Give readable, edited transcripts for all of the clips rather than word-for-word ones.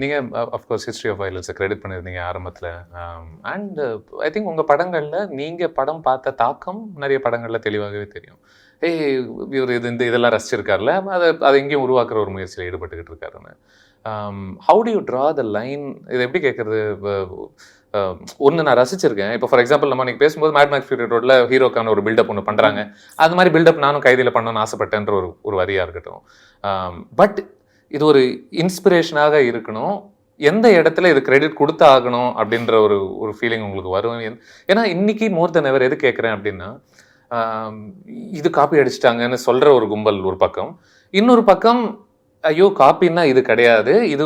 நீங்கள் of course history of வயலன்ஸை credit பண்ணியிருந்தீங்க ஆரம்பத்தில். அண்ட் ஐ திங்க் உங்கள் படங்களில் நீங்கள் படம் பார்த்த தாக்கம் நிறைய படங்களில் தெளிவாகவே தெரியும். இவர் இதெல்லாம் ரசிச்சிருக்காருல, அதை எங்கேயும் உருவாக்குற ஒரு முயற்சியில் ஈடுபட்டுக்கிட்டு இருக்காருன்னு. How to you draw the line? இதை எப்படி கேட்குறது? ஒன்று நான் ரசிச்சிருக்கேன். இப்போ ஃபார் எக்ஸாம்பிள் நம்ம நீங்கள் பேசும்போது மேட் மேக்ஸ் ஃபியூரி ரோடில் ஹீரோக்கான ஒரு பில்டப் ஒன்று பண்ணுறாங்க. அது மாதிரி பில்டப் நானும் கைதியில் பண்ணணும்னு ஆசைப்பட்டேன்ற ஒரு வரியாக இருக்கட்டும். பட் இது ஒரு இன்ஸ்பிரேஷனாக இருக்கணும். எந்த இடத்துல இது கிரெடிட் கொடுத்து ஆகணும் அப்படின்ற ஒரு ஃபீலிங் உங்களுக்கு வரும். ஏன்னா இன்னைக்கு மோர் தென் எவர் எது கேட்குறேன் அப்படின்னா, இது காப்பி அடிச்சிட்டாங்கன்னு சொல்கிற ஒரு கும்பல் ஒரு பக்கம், இன்னொரு பக்கம் ஐயோ காப்பின்னா இது கிடையாது, இது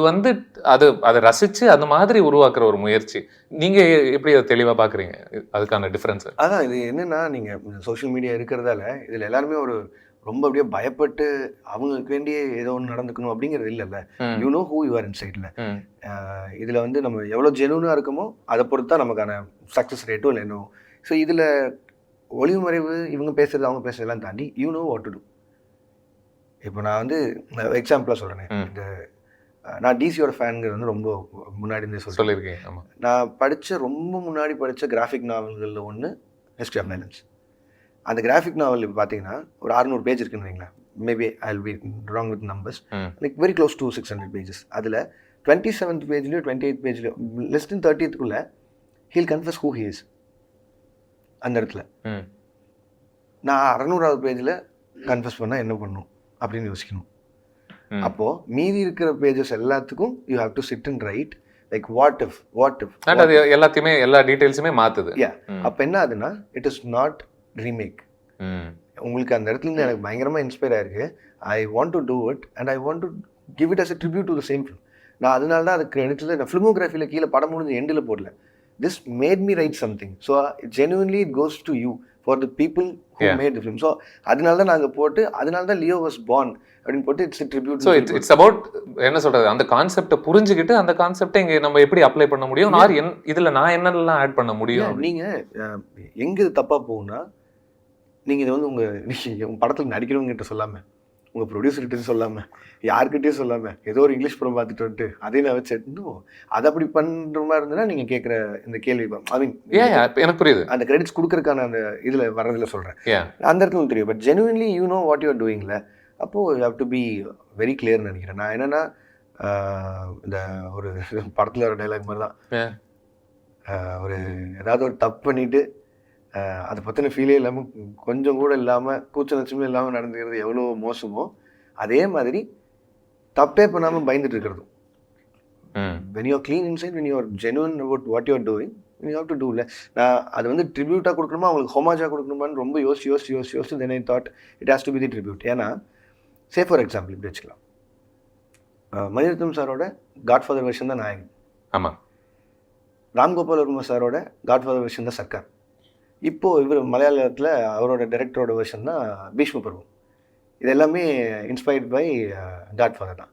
அதை ரசித்து அந்த மாதிரி உருவாக்குற ஒரு முயற்சி. நீங்கள் எப்படி அதை தெளிவாக பார்க்குறீங்க? அதுக்கான டிஃப்ரென்ஸ் அதான் இது என்னென்னா, நீங்கள் சோஷியல் மீடியா இருக்கிறதால இதில் எல்லாருமே ரொம்ப அப்படியே பயப்பட்டு அவங்களுக்கு வேண்டிய ஏதோ ஒன்று நடந்துக்கணும் அப்படிங்கிறது இல்லைல்ல. You know who you are இன்சைட்ல. இதில் நம்ம எவ்வளோ ஜெனுவனாக இருக்கமோ அதை பொறுத்து தான் நமக்கான சக்ஸஸ் ரேட்டும் இல்லை இன்னும். ஸோ இதில் ஒளிவு மறைவு இவங்க பேசுறது அவங்க பேசுறதெல்லாம் தாண்டி you know what to do. இப்போ நான் எக்ஸாம்பிளாக சொல்கிறேன். இந்த நான் டிசியோட ஃபேனுங்கிறது ரொம்ப முன்னாடி இருந்தே சொல்லியிருக்கேன். நான் ரொம்ப முன்னாடி படித்த கிராஃபிக் நாவல்களில் ஒன்று ஹிஸ்ட்ரி ஆஃப் வயலன்ஸ். அந்த கிராஃபிக் நாவல் இப்போ பார்த்தீங்கன்னா ஒரு 600 பேஜ் இருக்குன்னு வைங்களேன். Maybe I will be wrong with numbers, like very close to 600 pages. அதில் 27th பேஜ்லையோ 28th பேஜ்லையோ less than 30th he'll confuse who he is. அந்த இடத்துல நான் 600வது பேஜில் கன்ஃபஸ் பண்ணால் என்ன பண்ணணும் அப்படின்னு யோசிக்கணும். அப்போது மீதி இருக்கிற பேஜஸ் எல்லாத்துக்கும் you have to sit and right like what if எல்லாத்தையுமே எல்லா டீட்டெயில்ஸுமே மாற்றுது. அப்போ என்ன ஆகுதுன்னா இட் இஸ் நாட் ரீமேக். உங்களுக்கு அந்த இடத்துல இருந்து எனக்கு பயங்கரமாக இன்ஸ்பயர் ஆயிருக்கு. I want to do it and I want to give it as a tribute to the same film. நான் அதனால தான் அதுக்கு எடுத்துல நான் ஃபிலிமோகிராஃபியில் கீழே படம் முடிஞ்ச எண்டில் போடல. This made me right something. So genuinely it goes to you for the people who made the film. So அதனால தான் நாங்கள் போட்டு, அதனால தான் லியோ வாஸ் பார்ன் அப்படின்னு போட்டு it's tribute. So it's about என்ன சொல்கிறது, அந்த கான்செப்டை புரிஞ்சுக்கிட்டு அந்த கான்செப்டை இங்கே நம்ம எப்படி அப்ளை பண்ண முடியும், இதில் நான் என்னெல்லாம் ஆட் பண்ண முடியும். நீங்கள் எங்கே இது தப்பாக போகும்னா, நீங்கள் இதை உங்கள் படத்தில் நடிக்கிறவங்ககிட்ட சொல்லாமல், உங்கள் ப்ரொடியூசர்கிட்ட சொல்லாமல், யார்கிட்டையும் சொல்லாமல், ஏதோ ஒரு இங்கிலீஷ் படம் பார்த்துட்டு வந்துட்டு அதையும் நான் வச்சு எடுத்துட்டோம் அதை அப்படி பண்ணுற மாதிரி இருந்ததுன்னா நீங்கள் கேட்குற இந்த கேள்வி ஐ மீன் எனக்கு புரியுது. அந்த கிரெடிட்ஸ் கொடுக்கறதுக்கான அந்த இதில் வர்றதில் சொல்கிறேன். அந்த இடத்துல தெரியும். But genuinely you know what you are டூயிங்ல. அப்போது you have to be very கிளியர்னு நினைக்கிறேன். நான் என்னென்னா, இந்த ஒரு படத்தில் ஒரு டைலாக் மாதிரி தான், ஏதாவது ஒரு தப்பு பண்ணிவிட்டு அதை பற்றின ஃபீலே இல்லாமல், கொஞ்சம் கூட இல்லாமல், கூச்ச நச்சமே இல்லாமல் நடந்துக்கிறது எவ்வளோ மோசமோ, அதே மாதிரி தப்பே பண்ணாமல் பயந்துட்டு இருக்கிறதும். when you are clean inside, when you are genuine about what you are doing, you have to do. நான் அது ட்ரிபியூட்டாக கொடுக்கணுமா அவங்களுக்கு ஹோமாஜாக கொடுக்கணுமான்னு ரொம்ப யோசிச்சு then I thought it has to be the tribute. ஏன்னா சே ஃபார் எக்ஸாம்பிள் இப்படி வச்சுக்கலாம், மணிரத்னம் சாரோட காட்ஃபாதர் வெர்ஷன் தான் நாயகன். ஆமாம். ராம்கோபால் வர்மா சாரோட காட்ஃபாதர் வெர்ஷன் தான் சர்க்கார். இப்போது இவர் மலையாளத்தில் அவரோட டைரக்டரோட வெர்ஷன் தான் பீஷ்ம பருவம். இது எல்லாமே இன்ஸ்பயர்ட் பை காட்ஃபாதர் தான்.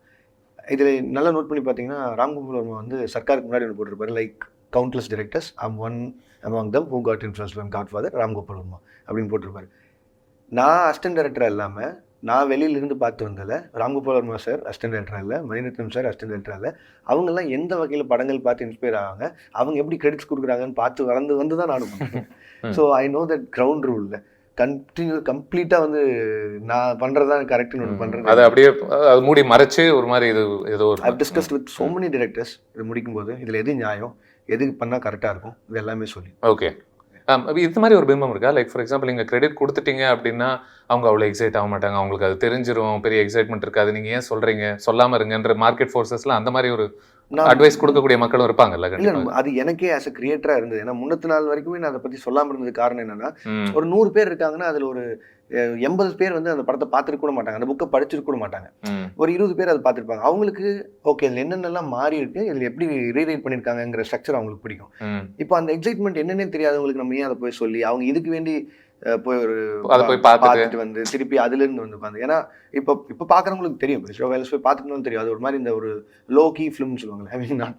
இதில் நல்லா நோட் பண்ணி பார்த்தீங்கன்னா, ராம்கோபால் வர்மா சர்க்காருக்கு முன்னாடி ஒன்று போட்டிருப்பாரு, like countless directors, I'm one among them who got influenced by godfather Ram Gopal Varma அப்படின்னு போட்டிருப்பாரு. நான் அசிஸ்டன்ட் டைரக்டர் இல்லாமல், நான் வெளியிலிருந்து பார்த்து வந்ததில் Ram Gopal Varma sir assistant director இல்லை, மணிரத்னம் சார் அசிஸ்டன்ட் டைரக்டர் இல்லை, அவங்கெல்லாம் எந்த வகையில் படங்கள் பார்த்து இன்ஸ்பயர் ஆகாங்க, அவங்க எப்படி கிரெடிட்ஸ் கொடுக்குறாங்கன்னு பார்த்து வந்து தான் நானும் பண்ணுறேன். So I know that ground ரூலில் கம்ப்ளீட்டாக நான் பண்ணுறது தான் கரெக்டுன்னு ஒன்று பண்ணுறது. அதை அப்படியே மூடி மறைச்சு ஒரு மாதிரி இது ஏதோ ஒரு ஐ discuss with so many directors. இது முடிக்கும்போது இதில் எது நியாயம், எது பண்ணால் கரெக்டாக இருக்கும், இது எல்லாமே சொல்லி. ஓகே, இது மாதிரி ஒரு பிம்பம் இருக்கா? லைக் ஃபார் எக்ஸாம்பிள், நீங்கள் கிரெடிட் கொடுத்துட்டீங்க அப்படின்னா அவங்க அவ்வளோ எக்ஸைட் ஆக மாட்டாங்க, அவங்களுக்கு அது தெரிஞ்சிடும், பெரிய எக்ஸைட்மெண்ட் இருக்காது, நீங்கள் ஏன் சொல்கிறீங்க, சொல்லாமல் இருங்கன்ற மார்க்கெட் ஃபோர்ஸஸ்லாம் அந்த மாதிரி ஒரு அட்வைஸ் கொடுக்கக்கூடிய மக்களும் இருப்பாங்கல்ல? இல்லை, அது எனக்கே ஆஸ் அ கிரியேட்டராக இருந்தது. ஏன்னா முன்னத்து நாள் வரைக்குமே நான் அதை பற்றி சொல்லாமல் இருந்தது காரணம் என்னென்னா, ஒரு 100 பேர் இருக்காங்கன்னா அதில் ஒரு 80 பேர் அந்த படத்தை பார்த்துருக்க கூட மாட்டாங்க, அந்த புக்கை படிச்சிருக்க கூட மாட்டாங்க. ஒரு 20 பேர் அதை பார்த்துருப்பாங்க. அவங்களுக்கு ஓகே இதில் என்னென்னலாம் மாறி இருக்கு, இதில் எப்படி ரீரைட் பண்ணியிருக்காங்கிற ஸ்ட்ரக்சர் அவங்களுக்கு பிடிக்கும். இப்போ அந்த எக்ஸைட்மெண்ட் என்னென்னே தெரியாதவங்களுக்கு நம்ம ஏன் அதை போய் சொல்லி, அவங்க இதுக்கு வேண்டி போய் பார்த்துட்டு திருப்பி அதுலேருந்து உட்காந்து, ஏன்னா இப்போ பார்க்குறவங்களுக்கு தெரியும், ஷோ வேலை போய் பார்த்துட்டு தெரியும். அது ஒரு மாதிரி இந்த ஒரு லோகி ஃபிலிம்னு சொல்லுவாங்க, ஐ மீன் நாட்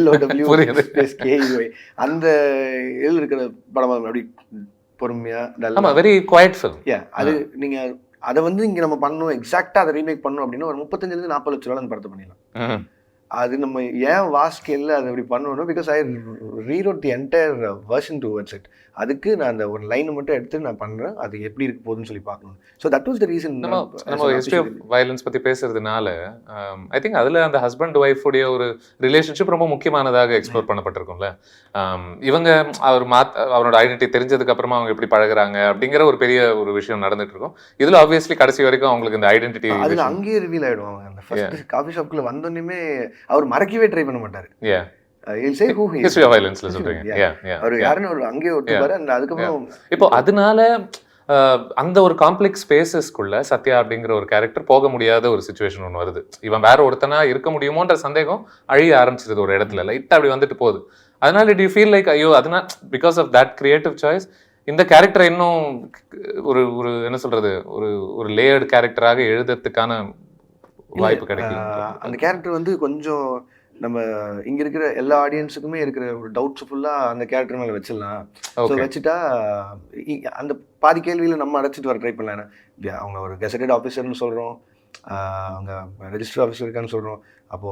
LOW அந்த இதில் இருக்கிற படம் அப்படி பொறுமையாக வெரி குவைட் ஃபிலிம். அது நீங்கள் அதை வந்து இங்கே நம்ம பண்ணணும், எக்ஸாக்டாக அதை ரீமேக் பண்ணணும் அப்படின்னா ஒரு 35-40 லட்ச ரூபா அந்த படத்தை பண்ணிடலாம். அது நம்ம ஏன் வாஸ்கேல்ல அது அப்படி பண்ணணும், because I reread the entire version towards it. அதுக்கு நான் அந்த ஒரு லைனை மட்டும் எடுத்து நான் பண்ணுறேன், அது எப்படி இருக்க போகுதுன்னு சொல்லி பார்க்கணும். So that was the reason. நம்ம ஹிஸ்ட்ரி ஆஃப் வயலன்ஸ் பற்றி பேசுறதுனால ஐ திங்க் அதில் அந்த ஹஸ்பண்ட் ஒய்ஃப் உடைய ஒரு ரிலேஷன்ஷிப் ரொம்ப முக்கியமானதாக எக்ஸ்ப்ளோர் பண்ணப்பட்டிருக்கும்ல. இவங்க அவரோட ஐடென்டிட்டி தெரிஞ்சதுக்கு அப்புறமா அவங்க எப்படி பழகுறாங்க அப்படிங்கிற ஒரு பெரிய ஒரு விஷயம் நடந்துட்டு இருக்கும். இதுல ஆப்வியஸ்லி கடைசி வரைக்கும் அவங்களுக்கு இந்த ஐடென்டிட்டி அதுல அங்கேயே ரிவீல் ஆயிடும். அவங்க அந்த ஃபர்ஸ்ட் காஃபி ஷாப்க்குள்ள வந்தோடனே அவர் மறக்கவே ட்ரை பண்ண மாட்டாரு. இப்போ அதனால அந்த ஒரு காம்ப்ளெக்ஸ் ஸ்பேசஸ்க்குள்ள சத்யா அப்படிங்கிற ஒரு கேரக்டர் போக முடியாத ஒரு சிச்சுவேஷன் ஒன்று வருது. இவன் வேற ஒருத்தனா இருக்க முடியுமோன்ற சந்தேகம் அழிய ஆரம்பிச்சிருது ஒரு இடத்துல, லைட்டா அப்படி வந்துட்டு போகுது. அதனால டு யூ ஃபீல் லைக் ஐயோ அதனால because of that creative choice இந்த கேரக்டரை இன்னும் ஒரு ஒரு என்ன சொல்றது ஒரு ஒரு லேயர்டு கேரக்டராக எழுதுறதுக்கான வாய்ப்பு கிடைக்கும்? அந்த கேரக்டர் வந்து கொஞ்சம் நம்ம இங்க இருக்கிற எல்லா ஆடியன்ஸுக்குமே இருக்கிற ஒரு டவுட்ஸ் ஃபுல்லா அந்த கேரக்டர் மேல வச்சிடலாம். ஸோ வச்சுட்டா அந்த பாதி கேள்வியில நம்ம அடைச்சிட்டு வர ட்ரை பண்ணலாம். அவங்க ஒரு கெசட்டட் ஆஃபீஸர்னு சொல்றோம், அவங்க ரெஜிஸ்டர் ஆஃபீஸர் இருக்கான்னு சொல்றோம். அப்போ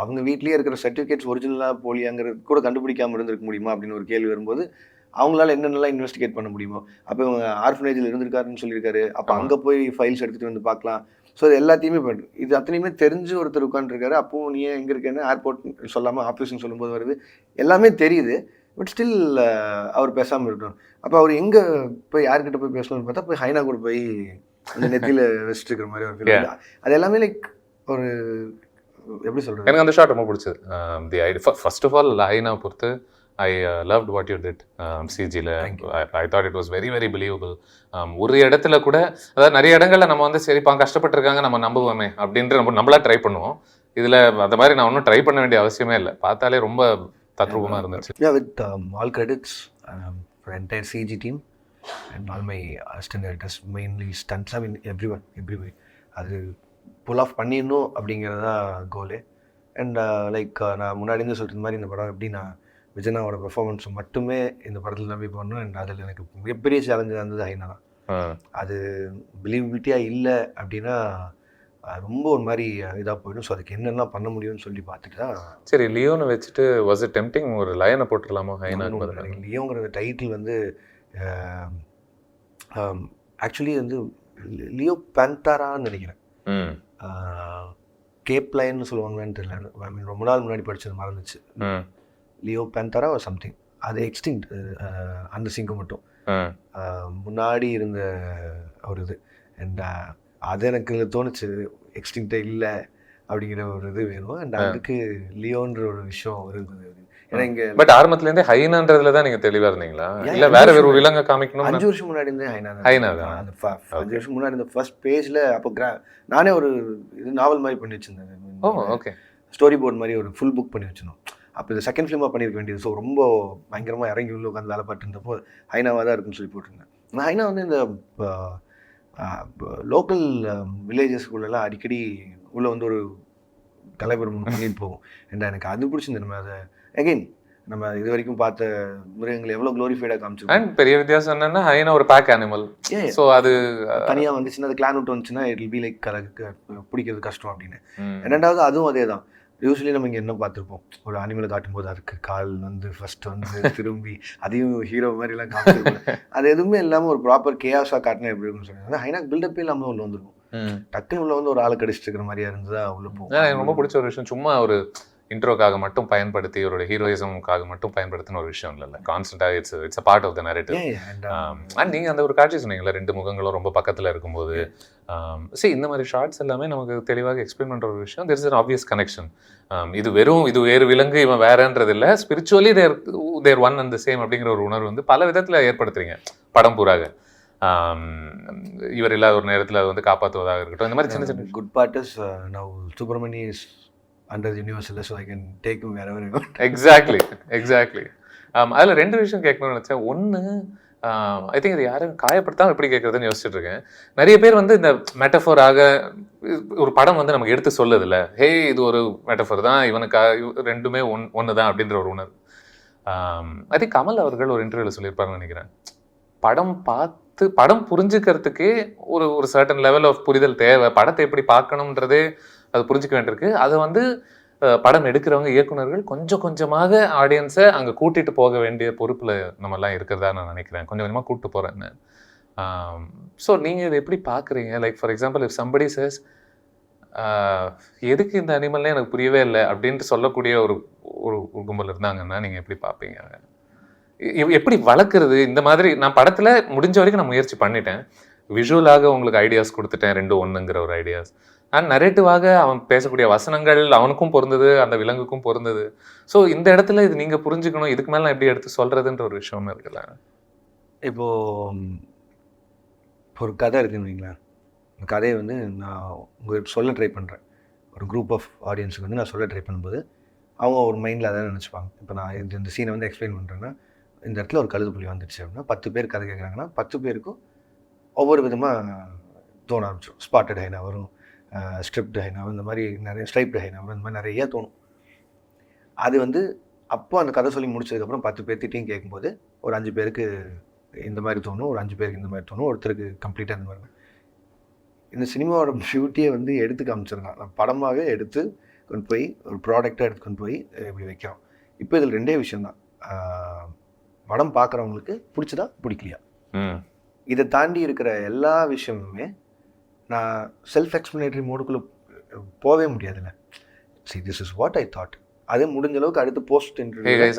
அவங்க வீட்லயே இருக்கிற சர்டிஃபிகேட்ஸ் ஒரிஜினலா போலியாங்கிறது கூட கண்டுபிடிக்காம இருந்திருக்க முடியுமா அப்படின்னு ஒரு கேள்வி வரும்போது அவங்களால என்னென்னலாம் இன்வெஸ்டிகேட் பண்ண முடியுமோ. அப்போ இவங்க ஆர்ஃபனேஜில் இருந்திருக்காருன்னு சொல்லியிருக்காரு, அப்போ அங்கே போய் ஃபைல்ஸ் எடுத்துகிட்டு வந்து பார்க்கலாம். ஸோ இது எல்லாத்தையுமே இது அத்தனையுமே தெரிஞ்சு ஒருத்தர் உட்காந்துருக்காரு. அப்போது நீ எங்கே இருக்கேன்னு ஏர்போர்ட் சொல்லாமல் ஆஃபீஸ்ன்னு சொல்லும்போது வருது, எல்லாமே தெரியுது. பட் ஸ்டில் அவர் பேசாமல் இருக்கணும். அப்போ அவர் எங்கே போய் யார்கிட்ட போய் பேசணும்னு பார்த்தா போய் ஹைனா கூட போய் அந்த நெத்தியில் வச்சுட்டு இருக்கிற மாதிரி ஒரு ஃபீல். அது எல்லாமே லைக் ஒரு எப்படி சொல்கிறது, எனக்கு அந்த ஷாட் ரொம்ப பிடிச்சது. The idea first of all hyena பொறுத்து I loved what you did CGல. I thought it was very very believable. ஒரு இடத்துல கூட அதாவது நிறைய இடங்கள்ல நம்ம வந்து சரிப்பா கஷ்டப்பட்டிருக்காங்க நம்ம நம்புவோமே அப்படின்ற நம்மளா ட்ரை பண்ணுவோம். இதுல அந்த மாதிரி நான் ஒன்றும் ட்ரை பண்ண வேண்டிய அவசியமே இல்லை, பார்த்தாலே ரொம்ப தத்ரூபமாக இருந்துச்சு. With all credits for entire CG team and all my assistant directors, mainly stunts, I mean everyone, everywhere. அது புல் ஆஃப் பண்ணிடணும் அப்படிங்கிறது தான் கோலு. அண்ட் லைக் நான் முன்னாடி இருந்து சொல்கிற மாதிரி இந்த படம் எப்படி நான் விஜயனாவோட பெர்ஃபார்மன்ஸ் மட்டுமே இந்த படத்தில் நம்பி பண்ணணும். அண்ட் அதில் எனக்கு மிகப்பெரிய சேலஞ்சாக இருந்தது ஹைனா தான். அது பிலீவபிலிட்டியாக இல்லை அப்படின்னா ரொம்ப ஒரு மாதிரி இதாக போயிடும். ஸோ அதுக்கு என்னெல்லாம் பண்ண முடியும்னு சொல்லி பார்த்துட்டு தான் சரி லியோனை வச்சுட்டு வாஸ் இட் டெம்ப்டிங் ஒரு லயனை போட்டுடலாமா ஹைனா? லியோங்கிற டைட்டில் வந்து ஆக்சுவலி வந்து லியோ பேந்தாரான்னு நினைக்கிறேன். கேப் லைன்னு சொல்லுவாங்களான்னு தெரியல, ஐ மீன் ரொம்ப நாள் முன்னாடி படித்தது மறந்துச்சு. லியோ பேந்தாரா ஒரு சம்திங், அது எக்ஸ்டிங்க்ட் அந்த சிங்கம் மட்டும் முன்னாடி இருந்த ஒரு இது. அண்ட் அது எனக்கு தோணுச்சு எக்ஸ்டிங்க்டே இல்லை அப்படிங்கிற ஒரு இது வேணும். அண்ட் அதுக்கு லியோன்ற ஒரு விஷயம் இருந்தது. ஏன்னா இங்கே பட் ஆரம்பத்துலேருந்தே ஹைனான்றதுல தான் நீங்கள் தெளிவாக இருந்தீங்களா, இல்லை வேற வேறு விலங்கை காமிக்கணும்? 5 வருஷம் முன்னாடி இருந்தே ஹைனா தான். அந்த 5 வருஷம் முன்னாடி இந்த ஃபர்ஸ்ட் பேஜில் அப்போ நானே ஒரு இது நாவல் மாதிரி பண்ணி வச்சுருந்தேன். ஓகே, ஸ்டோரி போர்ட் மாதிரி ஒரு ஃபுல் புக் பண்ணி வச்சிருந்தோம். அப்போ இது செகண்ட் ஃபிலிமாக பண்ணியிருக்க வேண்டியது. ஸோ ரொம்ப பயங்கரமாக இறங்கி உள்ள உட்காந்து வேலை பார்த்துருந்தப்போ ஹைனாவாக தான் இருக்குன்னு சொல்லி போட்டிருந்தேன். நான் ஹைனா வந்து இந்த லோக்கல் வில்லேஜஸ்குள்ளெல்லாம் அடிக்கடி உள்ளே வந்து ஒரு தலைவர் பண்ணிட்டு போகும். அண்ட் எனக்கு அது பிடிச்சிருந்தது. நம்ம அதை அகெயின் நம்ம இது வரைக்கும் பார்த்த மிருகங்களை எவ்வளோ க்ளோரிஃபைடாக காமிச்சிருக்கோம். அண்ட் பெரிய வித்தியாசம் என்னன்னா ஹைனா ஒரு பேக் அனிமல். ஸோ அது தனியாக வந்துச்சுன்னா அது கிளான் விட்டு வந்துச்சுன்னா இட் வில் பி லைக் பிடிக்கிறது கஷ்டம் அப்படின்னு. ரெண்டாவது அதுவும் அதே தான். யூஸ்வலி நம்ம இங்கே என்ன பார்த்துருப்போம், ஒரு அனிமலை காட்டும்போது அதுக்கு கால் வந்து ஃபர்ஸ்ட் வந்து திரும்பி அதையும் ஹீரோ மாதிரிலாம் காமிச்சிருப்போம். அது எதுவுமே இல்லாமல் ஒரு ப்ராப்பர் கேஸாக காட்டினா எப்படி இருக்குன்னு சொன்னாங்க. ஹைனாக் பில்டப்பே இல்லாமல் உள்ள வந்துருக்கும். டக்குன்னு உள்ள வந்து ஒரு ஆளை கடிச்சிட்டு இருக்கிற மாதிரியா இருந்ததா உள்ள போகும். எனக்கு ரொம்ப பிடிச்ச ஒரு விஷயம், சும்மா ஒரு இன்ட்ரோக்காக மட்டும் பயன்படுத்தி ஒரு ஹீரோயிசமுக்காக மட்டும் பயன்படுத்தின ஒரு விஷயம் இல்லை, கான்ஸ்டன்டாக it's a part of the narrative. And நீங்கள் அந்த ஒரு காட்சி சொன்னீங்களா, 2 முகங்களும் ரொம்ப பக்கத்தில் இருக்கும்போது சரி இந்த மாதிரி ஷார்ட்ஸ் எல்லாமே நமக்கு தெளிவாக எக்ஸ்பிளைன் பண்ணுற ஒரு விஷயம். There is an obvious connection. இது வேறு விலங்கு இவன் வேறன்றது இல்லை, spiritually they're one and the same அப்படிங்கிற ஒரு உணர்வு வந்து பல விதத்தில் ஏற்படுத்துறீங்க படம் பூராக. இவர் இல்லாத ஒரு நேரத்தில் அதை வந்து காப்பாற்றுவதாக இருக்கட்டும், இந்த மாதிரி சின்ன சின்ன good part is now Subramani is under the universe, so I can take him wherever I want. Exactly. அதில் 2 விஷயம் கேட்கணும்னு நினச்சேன். ஒன்று ஐ திங்க் இது யாரும் காயப்படுத்தாமல் எப்படி கேட்குறதுன்னு யோசிச்சுட்டு இருக்கேன். நிறைய பேர் வந்து இந்த மெட்டஃபோராக ஒரு படம் வந்து நமக்கு எடுத்து சொல்லுதில்ல, ஹே இது ஒரு மெட்டஃபோர் தான், இவனுக்கு ரெண்டுமே ஒன்று தான் அப்படின்ற ஒரு உணர்வு. ஐ திங்க் கமல் அவர்கள் ஒரு இன்டர்வியூவில் சொல்லியிருப்பாருன்னு நினைக்கிறேன். படம் பார்த்த படம் புரிஞ்சுக்கிறதுக்கே ஒரு ஒரு சர்டன் லெவல் ஆஃப் புரிதல் தேவை. படத்தை எப்படி பார்க்கணுன்றதே அது புரிஞ்சுக்க வேண்டியிருக்கு. அதை வந்து படம் எடுக்கிறவங்க, இயக்குனர்கள் கொஞ்சம் கொஞ்சமாக ஆடியன்ஸை அங்கே கூட்டிட்டு போக வேண்டிய பொறுப்பில் நம்மலாம் இருக்கிறதா நான் நினைக்கிறேன். கொஞ்சம் கொஞ்சமாக கூப்பிட்டு போகிறேன்னு. ஸோ நீங்கள் இதை எப்படி பார்க்குறீங்க? Like for example if somebody says எதுக்கு இந்த அனிமல்னே எனக்கு புரியவே இல்லை அப்படின்ட்டு சொல்லக்கூடிய ஒரு ஒரு கும்பல் இருந்தாங்கன்னா நீங்கள் எப்படி பார்ப்பீங்க? எப்படி வளர்க்குறது இந்த மாதிரி? நான் படத்தில் முடிஞ்ச வரைக்கும் நான் முயற்சி பண்ணிட்டேன். விஷுவலாக உங்களுக்கு ஐடியாஸ் கொடுத்துட்டேன், 2-1ங்கிற ஒரு ஐடியாஸ். அண்ட் நரேட்டிவாக அவன் பேசக்கூடிய வசனங்கள் அவனுக்கும் பொருந்தது, அந்த விலங்குக்கும் பொருந்தது. ஸோ இந்த இடத்துல இது நீங்கள் புரிஞ்சுக்கணும், இதுக்கு மேலே நான் எப்படி எடுத்து சொல்கிறதுன்ற ஒரு விஷயமே இருக்குல்ல. இப்போது ஒரு கதை இருக்குன்னு வைங்களேன். அந்த கதையை வந்து நான் உங்களுக்கு சொல்ல ட்ரை பண்ணுறேன். ஒரு குரூப் ஆஃப் ஆடியன்ஸுக்கு வந்து நான் சொல்ல ட்ரை பண்ணும்போது அவங்க ஒரு மைண்டில் அதை நினச்சிப்பாங்க. இப்போ நான் இந்த சீனை வந்து எக்ஸ்பிளைன் பண்ணுறேன்னா, இந்த இடத்துல ஒரு கழுது புலி வந்துடுச்சு அப்படின்னா 10 பேர் கதை கேட்குறாங்கன்னா 10 பேருக்கும் ஒவ்வொரு விதமாக தோண ஆரம்பிச்சிடும். ஸ்பாட்டட் ஹைனா வரும், ஸ்ட்ரிப்டு ஹைனா, இந்த மாதிரி நிறைய ஸ்ட்ரைப்டு ஹைனா வரும், இந்த மாதிரி நிறைய தோணும். அது வந்து அப்போ அந்த கதை சொல்லி முடிச்சதுக்கப்புறம் 10 பேர்த்திட்டையும் கேட்கும்போது ஒரு 5 பேருக்கு இந்த மாதிரி தோணும், ஒரு 5 பேருக்கு இந்த மாதிரி தோணும், ஒருத்தருக்கு கம்ப்ளீட்டாக இந்த மாதிரி. இந்த சினிமாவோட பியூட்டியை வந்து எடுத்து காமிச்சிருந்தான். நான் படமாகவே எடுத்து கொண்டு போய் ஒரு ப்ராடக்டாக எடுத்து கொண்டு போய் இப்படி வைக்கிறோம். இப்போ இதில் 2 விஷயந்தான். படம் பார்க்குறவங்களுக்கு பிடிச்சதா பிடிக்கலையா, இதை தாண்டி இருக்கிற எல்லா விஷயமுமே நான் செல்ஃப் எக்ஸ்பிளனேட்டரி மோடுக்குள்ளே போகவே முடியாதுல்ல. சரி, this is what I thought. அது முடிஞ்ச அளவுக்கு அடுத்து போஸ்ட்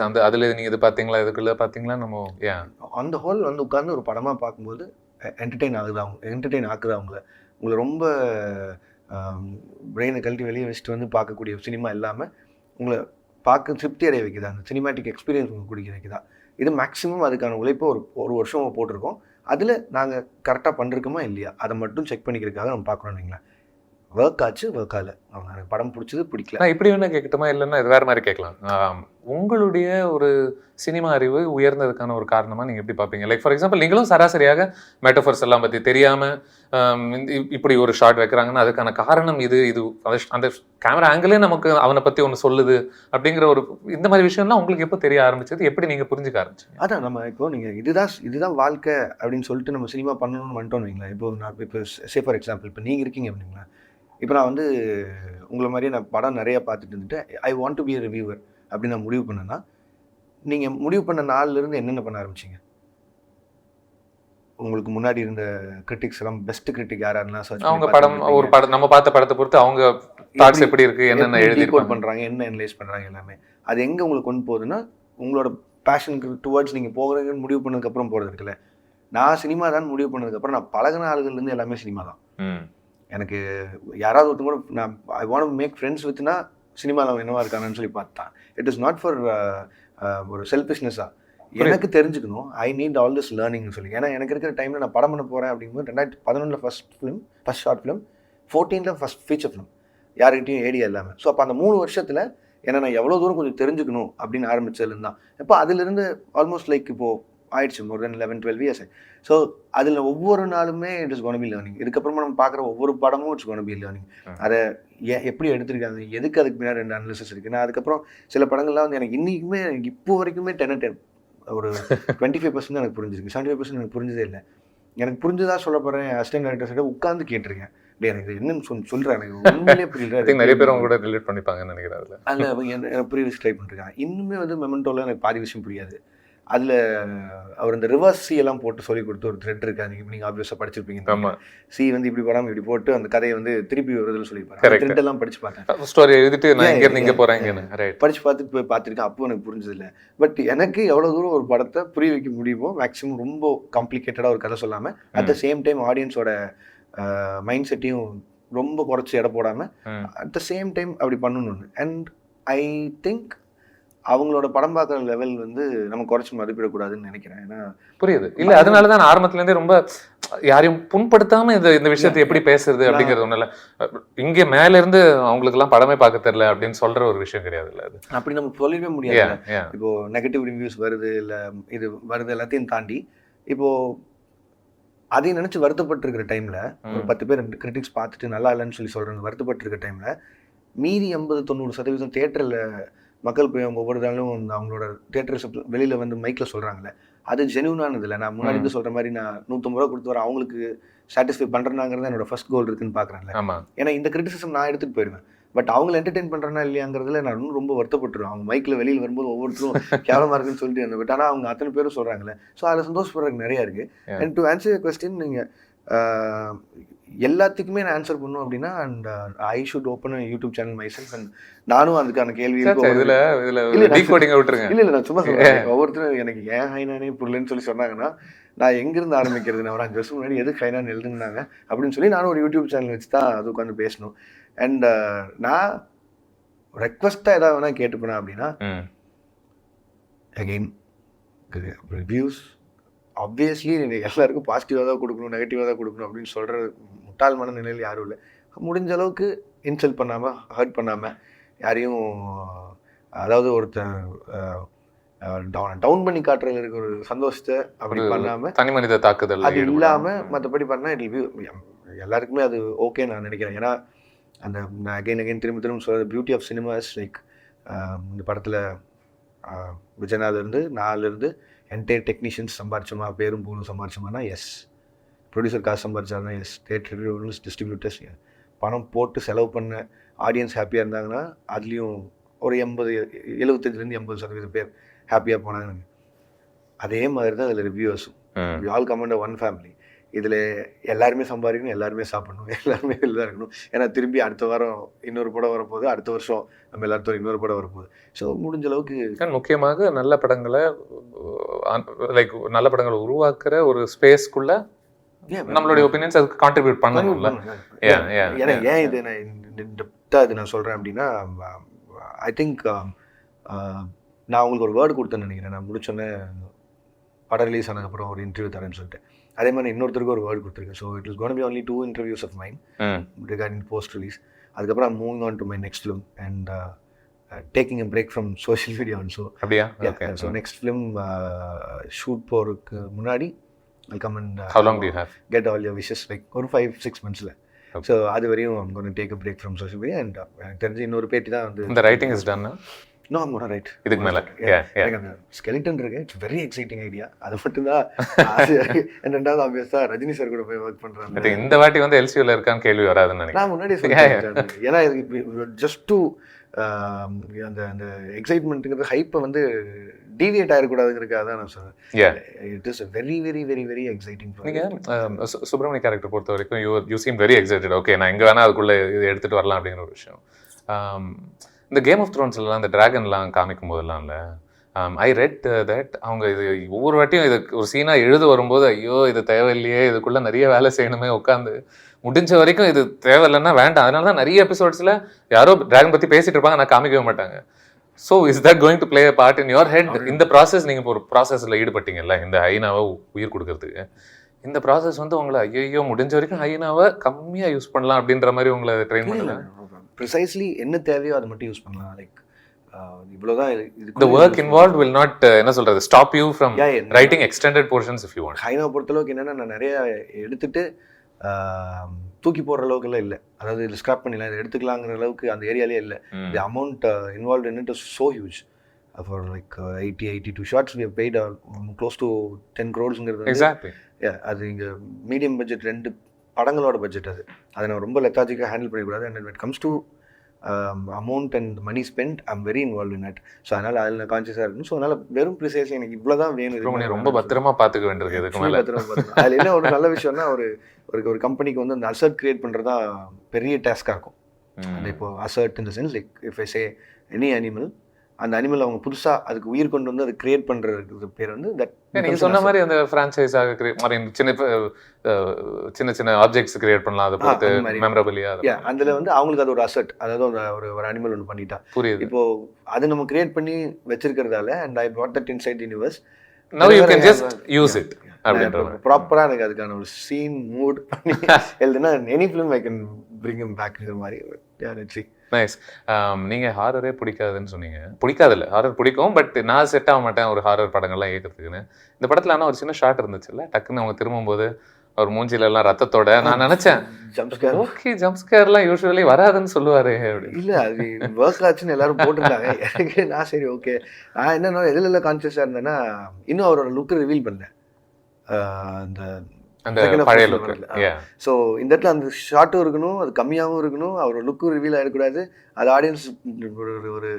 அந்த அதில் நீங்கள் இது பார்த்தீங்களா, இதுக்குள்ளே பார்த்தீங்களா, நம்ம அந்த ஹோல் வந்து உட்காந்து ஒரு படமாக பார்க்கும்போது என்டர்டெயின் ஆக்குது உங்களை ரொம்ப பிரெயினை கழட்டி வெளியே வச்சுட்டு வந்து பார்க்கக்கூடிய சினிமா இல்லாமல் உங்களை பார்க்க திருப்தி அடைய வைக்குதா, அந்த சினிமாட்டிக் எக்ஸ்பீரியன்ஸ் உங்களுக்கு குடிக்க வைக்குதா. இது மேக்ஸிமம் அதுக்கான உழைப்பை ஒரு வருஷம் போட்டிருக்கோம். அதில் நாங்கள் கரெக்டாக பண்ணிருக்கோமா இல்லையா, அதை மட்டும் செக் பண்ணிக்கிறதுக்காக நம்ம பார்க்கணும். இல்லைங்களா, ஒர்க் ஆச்சு, ஒர்க் ஆகலை, எனக்கு படம் பிடிச்சது பிடிக்கல. நான் இப்படி வேணா கேட்கட்டுமா, இல்லைன்னா இது வேறு மாதிரி கேட்கலாம். உங்களுடைய ஒரு சினிமா அறிவு உயர்ந்ததுக்கான ஒரு காரணமாக நீங்கள் எப்படி பார்ப்பீங்க? லைக் ஃபார் எக்ஸாம்பிள் நீங்களும் சராசரியாக மெட்டஃபர்ஸ் எல்லாம் பற்றி தெரியாமல் இப்படி ஒரு ஷாட் வைக்கிறாங்கன்னா அதுக்கான காரணம் இது அந்த கேமரா ஆங்கிளே நமக்கு அவனை பற்றி ஒன்று சொல்லுது அப்படிங்கிற ஒரு இந்த மாதிரி விஷயம்லாம் உங்களுக்கு எப்போ தெரிய ஆரம்பிச்சது, எப்படி நீங்கள் புரிஞ்சுக்க ஆரம்பிச்சிங்க? அதான் நம்ம இப்போ நீங்கள் இதுதான் வாழ்க்கை அப்படின்னு சொல்லிட்டு நம்ம சினிமா பண்ணணும்னு வந்துட்டோம் வைங்களா. இப்போ சே ஃபார் எக்ஸாம்பிள் இப்போ நீங்கள் இருக்கீங்க அப்படிங்களா. இப்போ நான் வந்து உங்களை மாதிரியே நான் படம் நிறைய பார்த்துட்டு இருந்துட்டு I want to be a reviewer அப்படின்னு நான் முடிவு பண்ணேன்னா, நீங்கள் முடிவு பண்ண நாள்லேருந்து என்னென்ன பண்ண ஆரம்பிச்சிங்க? உங்களுக்கு முன்னாடி இருந்த கிரிட்டிக்ஸ் எல்லாம் பெஸ்ட் கிரிட்டிக் யாராருன்னா அவங்க படம் ஒரு படம் நம்ம பார்த்த படத்தை பொறுத்து அவங்க தாட்ஸ் எப்படி இருக்கு, என்னென்ன எழுதி கோட் பண்ணுறாங்க, என்ன அனலைஸ் பண்ணுறாங்க, எல்லாமே அது எங்கே உங்களுக்கு கொண்டு போகுதுன்னா உங்களோட பேஷனுக்கு டுவர்ட்ஸ் நீங்கள் போகிறீங்கன்னு முடிவு பண்ணதுக்கப்புறம் போகிறது இருக்குல்ல. நான் சினிமா தான் முடிவு பண்ணதுக்கப்புறம் நான் பழகின ஆளுகள்லேருந்து எல்லாமே சினிமா தான். எனக்கு யாராவது ஒருத்தங்க கூட நான் ஐ வாண்ட் மேக் ஃப்ரெண்ட்ஸ் வித்னா சினிமாவில் அவன் என்னவா இருக்கானு சொல்லி பார்த்தான். இட் இஸ் நாட் ஃபார் ஒரு செல்ஃபிஷ்னஸாக எனக்கு தெரிஞ்சுக்கணும். ஐ நீட் ஆல் திஸ் லேர்னிங்னு சொல்லி. ஏன்னா எனக்கு இருக்கிற டைமில் நான் படம் பண்ண போகிறேன் அப்படிங்கும்போது 2011 first short film, 14 first feature film, யார்கிட்டையும் ஏடியா இல்லாமல். ஸோ அப்போ அந்த 3 வருஷத்தில் ஏன்னா நான் எவ்வளோ தூரம் கொஞ்சம் தெரிஞ்சுக்கணும் அப்படின்னு ஆரம்பித்ததுலேருந்து தான். இப்போ அதிலிருந்து ஆல்மோஸ்ட் லைக் இப்போது ஆயிடுச்சு மோர் தென் 11-12 இயர்ஸ். ஸோ அதில் ஒவ்வொரு நாளுமே it is gonna be learning. இதுக்கப்புறமா நம்ம பார்க்குற ஒவ்வொரு படமும் இட்ஸ் கோன் பி லேர்னிங். அதை எப்படி எடுத்துருக்காங்க, எதுக்கு அதுக்கு பின்னாடி 2 அனாலிசிஸ் இருக்குது. நான் அதுக்கப்புறம் சில படங்கள்லாம் வந்து எனக்கு இன்றைக்குமே எனக்கு இப்போ வரைக்குமே 10 ஒரு 25% எனக்கு புரிஞ்சிருக்கு, 75% எனக்கு புரிஞ்சதே இல்லை. எனக்கு புரிஞ்சதா சொல்ல போகிறேன். அசிஸ்டன்ட் டைரக்டர்ஸிட்ட உட்காந்து கேட்டிருக்கேன், அப்படியே எனக்கு என்னன்னு சொல்கிறேன், எனக்கு உண்மையிலே புரியல. நிறைய பேர் அவங்க கூட ரிலேட் பண்ணிப்பாங்கன்னு நினைக்கிறேன். அதில் எனக்கு புரிய ட்ரை பண்ணிருக்கேன். இன்னுமே வந்து மெமெண்டோவில் எனக்கு பாதி விஷயம் புரியாது. அதில் அவர் இந்த ரிவர்ஸ் சி எல்லாம் போட்டு சொல்லி கொடுத்து ஒரு த்ரெட் இருக்காது. நீங்கள் ஆப்வியஸாக படிச்சிருப்பீங்க. சி வந்து இப்படி படாமல் இப்படி போட்டு அந்த கதையை வந்து திருப்பி வருதுன்னு சொல்லியிருப்பாங்க. த்ரெட் எல்லாம் படிச்சு பார்த்தேன். ஸ்டோரி எழுதிட்டு நான் இங்கே இங்கே போகிறேன் படிச்சு பார்த்துட்டு போய் பார்த்துருக்கேன். அப்போ எனக்கு புரிஞ்சதில்லை. பட் எனக்கு எவ்வளோ தூரம் ஒரு படத்தை புரிய வைக்க முடியுமோ மேக்ஸிமம் ரொம்ப காம்ப்ளிகேட்டடாக ஒரு கதை சொல்லாமல் அட் த சேம் டைம் ஆடியன்ஸோட மைண்ட் செட்டையும் ரொம்ப குறைச்சி எடை போடாமல் அட் த சேம் டைம் அப்படி பண்ணணும்னு. அண்ட் ஐ திங்க் அவங்களோட படம் பார்க்குற லெவல் வந்து நம்ம குறைச்சி மதிப்பிடக்கூடாதுன்னு நினைக்கிறேன். ஏன்னா புரியுது இல்லை, அதனால தான் ஆரம்பத்துலேருந்தே ரொம்ப யாரையும் புண்படுத்தாமல் இந்த விஷயத்தை எப்படி பேசுறது அப்படிங்கிறது ஒன்றும் இல்லை. இங்கே மேலேருந்து அவங்களுக்குலாம் படமே பார்க்க தெரியல அப்படின்னு சொல்கிற ஒரு விஷயம் கிடையாது. இல்லை அது அப்படி நம்ம சொல்லவே முடியாது. இப்போது நெகட்டிவ் ரிவ்யூஸ் வருது, இல்லை இது வருது, எல்லாத்தையும் தாண்டி இப்போது அதையும் நினச்சி வருத்தப்பட்டிருக்கிற டைமில் ஒரு 10 பேர் கிரிட்டிக்ஸ் பார்த்துட்டு நல்லா இல்லைன்னு சொல்லி சொல்கிறாங்க. வருத்தப்பட்டிருக்கிற டைமில் மீதி 80-90% தியேட்டரில் மக்கள் போய் அவங்க ஒவ்வொரு நாளும் அவங்களோட தியேட்டர்ஸ் வெளியில் வந்து மைக்கில் சொல்கிறாங்களே, அது ஜென்யூனானது இல்லை. நான் முன்னாடி இருந்து சொல்கிற மாதிரி நான் 150 ரூபா கொடுத்து வர அவங்களுக்கு சாட்டிஸ்ஃபை பண்ணுறேனாங்கிறது என்னோட ஃபர்ஸ்ட் கோல் இருக்குன்னு பார்க்குறேன்ல. ஏன்னா இந்த கிரிட்டிசிசம் நான் எடுத்துகிட்டு போயிடுவேன். பட் அவங்களை என்டர்டெயின் பண்ணுறேன்னா இல்லையாங்கிறதுல நான் இன்னும் ரொம்ப வருத்தப்பட்டுருவேன். அவங்க மைக்கில் வெளியில் வரும்போது ஒவ்வொருத்தரும் கேவலமாக இருக்குன்னு சொல்லிட்டு இருந்தேன். பட் ஆனால் அவங்க அத்தனை பேரும் சொல்கிறாங்களே, ஸோ அதில் சந்தோஷப்படுறதுக்கு நிறையா இருக்குது. And to answer your question, நீங்கள் எல்லாத்துக்குமே நான் ஆன்சர் பண்ணும் அப்படின்னா, and I should open YouTube channel myself. And நானும் அதுக்கான கேள்வி இல்லை நான் சும்மா சொல்றேன். ஒவ்வொருத்தரும் எனக்கு ஏன் ஹைனானே புரியலன்னு சொல்லி சொன்னாங்கன்னா, நான் எங்கேருந்து ஆரம்பிக்கிறது, நான் ஒரு 5 வருஷம் முன்னாடி எதுக்கு ஹைனான்னு எழுதுனாங்க அப்படின்னு சொல்லி நானும் ஒரு யூடியூப் சேனல் வச்சு தான் அது உட்காந்து பேசணும். அண்ட் நான் ரெக்வஸ்ட்டாக ஏதாவது வேணால் கேட்டுப்பேன் அப்படின்னா, அகெயின் ரிவ்யூஸ் ஆப்வியஸ்லி எல்லாருக்கும் பாசிட்டிவாக தான் கொடுக்கணும், நெகட்டிவாக தான் கொடுக்கணும் அப்படின்னு சொல்கிற முட்டாள் மனநிலையில் யாரும் இல்லை. முடிஞ்ச அளவுக்கு இன்சல்ட் பண்ணாமல், ஹர்ட் பண்ணாமல், யாரையும் அதாவது ஒருத்தர் டவுன் பண்ணி காட்டுறதுல இருக்கிற ஒரு சந்தோஷத்தை அப்படி பண்ணாமல், தனி மனித தாக்குதல் அது இல்லாமல் மற்றபடி பண்ணால் இட் வில் பி எல்லாருக்குமே அது ஓகே நான் நினைக்கிறேன். ஏன்னா அந்த அகைன் திரும்ப சொல்கிற beauty of cinema is like, இந்த படத்தில் விஜயநாத்லேருந்து 4லேருந்து என்டையர் டெக்னீஷியன்ஸ் சம்பாரிச்சோமா, பேரும் பூலும் சம்பாரிச்சோமானா எஸ். ப்ரொடியூசர் காசு சம்பாரிச்சாருன்னா எஸ். தேட்டர் டிஸ்ட்ரிபியூட்டர்ஸ் பணம் போட்டு செலவு பண்ண ஆடியன்ஸ் ஹாப்பியாக இருந்தாங்கன்னா அதுலேயும் ஒரு 75-80% பேர் ஹாப்பியாக போனாங்க. அதே மாதிரி தான் அதில் ரிவ்யூவர்ஸும். We all come under one family. இதில் எல்லாருமே சம்பாதிக்கணும், எல்லாருமே சாப்பிடணும், எல்லாருமே வெளில இருக்கணும். ஏன்னா திரும்பி அடுத்த வாரம் இன்னொரு படம் வரப்போகுது, அடுத்த வருஷம் நம்ம எல்லாத்தோட இன்னொரு படம் வரப்போகுது. ஸோ முடிஞ்ச அளவுக்கு முக்கியமாக நல்ல படங்களை நல்ல படங்களை உருவாக்குற ஒரு ஸ்பேஸ்க்குள்ள நம்மளுடைய ஒப்பீனியன்ஸ் அதுக்கு கான்ட்ரிபியூட் பண்ணணும்ல. ஏன்னா ஏன் இது நான் சொல்கிறேன் அப்படின்னா, ஐ திங்க் நான் உங்களுக்கு ஒரு வேர்டு கொடுத்தேன்னு நினைக்கிறேன். நான் முடிச்சோன்னே படம் ரிலீஸ் ஆனதுக்கப்புறம் ஒரு இன்டர்வியூ தரேன்னு சொல்லிட்டு, அதே மாதிரி இன்னொருத்தருக்கு ஒரு வேர்டு கொடுத்துருக்கேன். So it is gonna be only 2 interviews of mine regarding post release. அதுக்கப்புறம் I'm moving on to my next film and taking a break from social media also. அப்படியா? So next film shoot போறதுக்கு முன்னாடி I'll come and how long do you have? Get all your wishes, like ஒரு 5-6 monthsல. So அது வரையும் I'm going to take a break from social media. And எனக்கு தெரிஞ்சு இன்னொரு பேட்டி தான் வந்து the writing is done now. No, I'm gonna write. இதுக்கு மேல எனக்கு அந்த ஸ்கெலிட்டன் இருக்கு. It's very exciting idea. அது மட்டும் தான். ரெண்டாவது ஆப்வியஸா ரஜினி சார் கூட போய் ஒர்க் பண்றாங்க. இந்த வாட்டி வந்து LCUல இருக்கான்னு கேள்வி வராதுன்னு நினைக்கிறேன். நான் முன்னாடி சொல்லிட்டேன். ஏன்னா ஜஸ்ட் டு அந்த அந்த எக்ஸைட்மெண்ட்டுங்கிற ஹைப்பை வந்து டீவியேட் ஆகிடக்கூடாதுங்கிறதுக்காக தான் நான் சொல்றேன். It is very very very very exciting. நீங்கள் சுப்ரமணிய கேரக்டர் பொறுத்த வரைக்கும் you seam very excited. Okay, நான் எங்கே வேணால் அதுக்குள்ளே இது எடுத்துகிட்டு வரலாம் அப்படிங்கிற ஒரு விஷயம். இந்த கேம் ஆஃப் த்ரோன்ஸ்லாம் இந்த ட்ராகன்லாம் காமிக்கும் போதெல்லாம் இல்லை, ஐ ரெட் தட் அவங்க இது ஒவ்வொரு வாட்டியும் இது ஒரு சீனாக எழுத வரும்போது, ஐயோ இது தேவையில்லையே, இதுக்குள்ளே நிறைய வேலை செய்யணுமே, உட்காந்து முடிஞ்ச வரைக்கும் இது தேவையில்லைன்னா வேண்டாம். அதனால தான் நிறைய எபிசோட்ஸில் யாரோ ட்ராகன் பற்றி பேசிகிட்டு இருப்பாங்க, ஆனால் காமிக்கவே மாட்டாங்க. So is that going to play a part in your head? இந்த ப்ராசஸ் நீங்கள் இப்போ ஒரு ப்ராசஸில் ஈடுபட்டீங்கல்ல, இந்த ஹைனாவை உயிர் கொடுக்கறதுக்கு, இந்த ப்ராசஸ் வந்து உங்களை ஐயோ முடிஞ்ச வரைக்கும் ஹைனாவை கம்மியாக யூஸ் பண்ணலாம் அப்படின்ற மாதிரி உங்களை ட்ரெயின் பண்ணலாம்? ப்ரிசைஸ்லி என்ன தேவையோ அதை மட்டும் யூஸ் பண்ணலாம். லைக் இவ்வளோதான். The work involved will not என்ன சொல்றது, stop you from writing extended portions if you want. ஹைனாவை பொறுத்தளவுக்கு என்னென்னா, நான் நிறைய எடுத்துட்டு தூக்கி போடுற அளவுக்குலாம் இல்லை. அதாவது இதில் ஸ்க்ராப் பண்ணிடலாம், இதை எடுத்துக்கலாங்கிற அளவுக்கு அந்த ஏரியாலே இல்லை. The amount involve in it is so huge. For like 82 shots we have paid close to 10 crores. Exactly. அது இங்கே மீடியம் பட்ஜெட் 2 படங்களோட பட்ஜெட். அதை நான் ரொம்ப லெத்தாஜிக்காக ஹேண்டில் பண்ணிக்கூடாது. And when it comes to amount and money spend, I'm very involve in it. So அதனால் அதில் நான் கான்சியஸாக இருக்கணும். ஸோ அதனால் வெறும் ப்ரிசைஸ் எனக்கு இவ்வளோ தான் வேணும். ரொம்ப பத்திரமா பார்த்துக்க வேண்டியிருக்கு. இதுக்கு மேலே அதில் என்ன ஒரு நல்ல விஷயம்னா, ஒரு கம்பெனிக்கு வந்து அந்த அசர்ட் கிரியேட் பண்ணுறதா பெரிய டாஸ்காக இருக்கும். அந்த இப்போ அசர்ட் இந்த sense like if I say any animal, அந்த அனிமல் அவங்க புதுசாக அதுக்கு உயிர் கொண்டு வந்து அதை கிரியேட் பண்ணுறது பேர் வந்து தட். நீங்கள் சொன்ன மாதிரி அந்த ஃப்ரான்ச்சைஸாக கிரியேட் மாதிரி சின்ன சின்ன ஆப்ஜெக்ட்ஸ் கிரியேட் பண்ணலாம், அதை பொறுத்து மெமரபிளியாக. அதில் வந்து அவங்களுக்கு அது ஒரு அசர்ட், அதாவது ஒரு அனிமல் ஒன்று பண்ணிட்டா புரியுது. இப்போ அது நம்ம கிரியேட் பண்ணி வச்சிருக்கிறதால, and I brought that inside the universe. Now you can just use it. ப்ராப்பராக எனக்கு அதுக்கான ஒரு சீன் மூட் பண்ணி எழுதுனா any film I can bring him பேக்ங்கிற மாதிரி. நைஸ். நீங்கள் ஹாரரே பிடிக்காதுன்னு சொன்னீங்க. பிடிக்காதில்ல, ஹாரர் பிடிக்கும், பட் நான் செட் ஆக மாட்டேன் ஒரு ஹாரர் படங்கள்லாம் ஏற்கிறதுக்குன்னு. இந்த படத்தில் ஆனால் ஒரு சின்ன ஷார்ட் இருந்துச்சுல்ல, டக்குன்னு அவங்க திரும்பும்போது அவர் மூஞ்சில எல்லாம் ரத்தத்தோட. நான் நினைச்சேன் ஓகே ஜம்ப்ஸ்கேர்லாம் யூஸ்வலி வராதுன்னு சொல்லுவாரு அப்படி. இல்லை அது ஒர்க் ஆச்சுன்னு எல்லாரும் போட்டிருந்தாங்க. எனக்கு நான் சரி ஓகே. நான் என்னன்னா எதில் கான்சியஸாக இருந்தேன்னா இன்னும் அவரோட லுக்கு ரிவீல் பண்ணேன். அந்த அந்த பழைய லுக். ஸோ இந்த இடத்துல அந்த ஷார்ட்டும் இருக்கணும், அது கம்மியாகவும் இருக்கணும், அவரோட லுக்கும் ரிவீல் ஆகிடக்கூடாது. அது ஆடியன்ஸ் ஒரு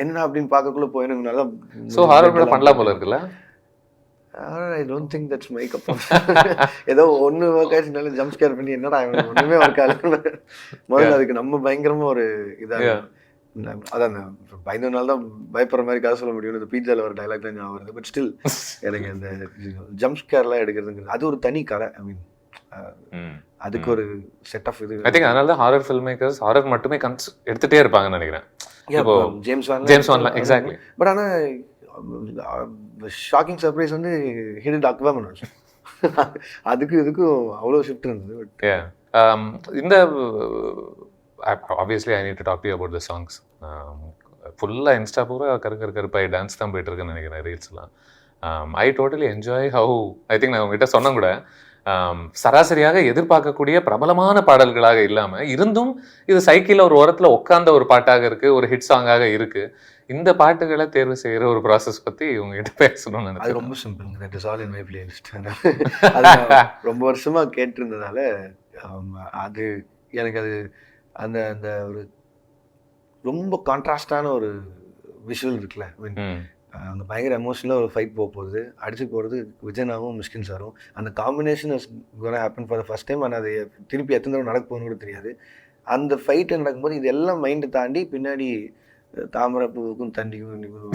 என்ன அப்படின்னு பார்க்கக்குள்ள போயிடும். நல்லா ஸோ ஹாரர் கூட பண்ணலாம் போல இருக்குல்ல. I don't think that's my cup. ஏதோ ஒன்று ஒர்க் ஆச்சுனால ஜம்ப் ஸ்கேர் பண்ணி என்னடா ஒன்றுமே ஒர்க் ஆகல. முதல்ல அதுக்கு நம்ம பயங்கரமாக ஒரு இதாக அதான் பயந்தனால தான் பயப்படுற மாதிரி கதை சொல்ல முடியும். இந்த பீட்சாவில் ஒரு டைலாக் தான் ஞாபகம் வருது. பட் ஸ்டில் எனக்கு அந்த ஜம்ப் ஸ்கேர்லாம் எடுக்கிறதுங்கிறது அது ஒரு தனி கலை. ஐ மீன் அதுக்கு ஒரு செட் ஆஃப் இது. ஐ திங்க் அதனால தான் ஹாரர் ஃபில்ம் மேக்கர்ஸ் ஹாரர் மட்டுமே எடுத்துகிட்டே இருப்பாங்கன்னு நினைக்கிறேன். இப்போ ஜேம்ஸ் வான்லாம் எக்ஸாக்ட்லி. பட் ஆனால் ஷாக்கிங் சர்ப்ரைஸ் வந்து ஹிட் அக்வாமன். அதுக்கு இதுக்கும் அவ்வளோ ஷிஃப்ட் இருந்தது. பட் இந்த obviously I need to talk to you about the songs. ஃபுல்லாக இன்ஸ்டா பூரா கருப்பாய் டான்ஸ் தான் போயிட்டு இருக்குன்னு நினைக்கிறேன் ரீல்ஸ்லாம். I totally enjoy how I think நான் உங்ககிட்ட சொன்ன கூட சராசரியாக எதிர்பார்க்கக்கூடிய பிரபலமான பாடல்களாக இல்லாமல் இருந்தும் இது சைக்கிளில் ஒரு ஓரத்தில் உட்கார்ந்த ஒரு பாட்டாக இருக்குது, ஒரு ஹிட் சாங்காக இருக்குது. இந்த பாட்டுகளை தேர்வு செய்கிற ஒரு ப்ராசஸ் பற்றி உங்ககிட்ட பேசணும்னு நினைக்கிறேன். அது ரொம்ப simple. That is all in my playlist. ரொம்ப வருஷமாக கேட்டிருந்ததால அது எனக்கு அது அந்த அந்த ஒரு ரொம்ப கான்ட்ராஸ்டான ஒரு விஷுவல் இருக்குல்ல. அந்த பயங்கர எமோஷனலாக ஒரு ஃபைட் போகுது, அடிச்சு போகிறது விஜயனாவும் மிஷ்கின் சாரும். அந்த combination is gonna happen for the first time. ஆனால் அது திருப்பி எத்தனை தடவை நடக்க போகணும்னு கூட தெரியாது. அந்த ஃபைட்டு நடக்கும்போது இது எல்லாம் மைண்டை தாண்டி பின்னாடி தாமரைப்பூவுக்கும் தண்டிக்கும்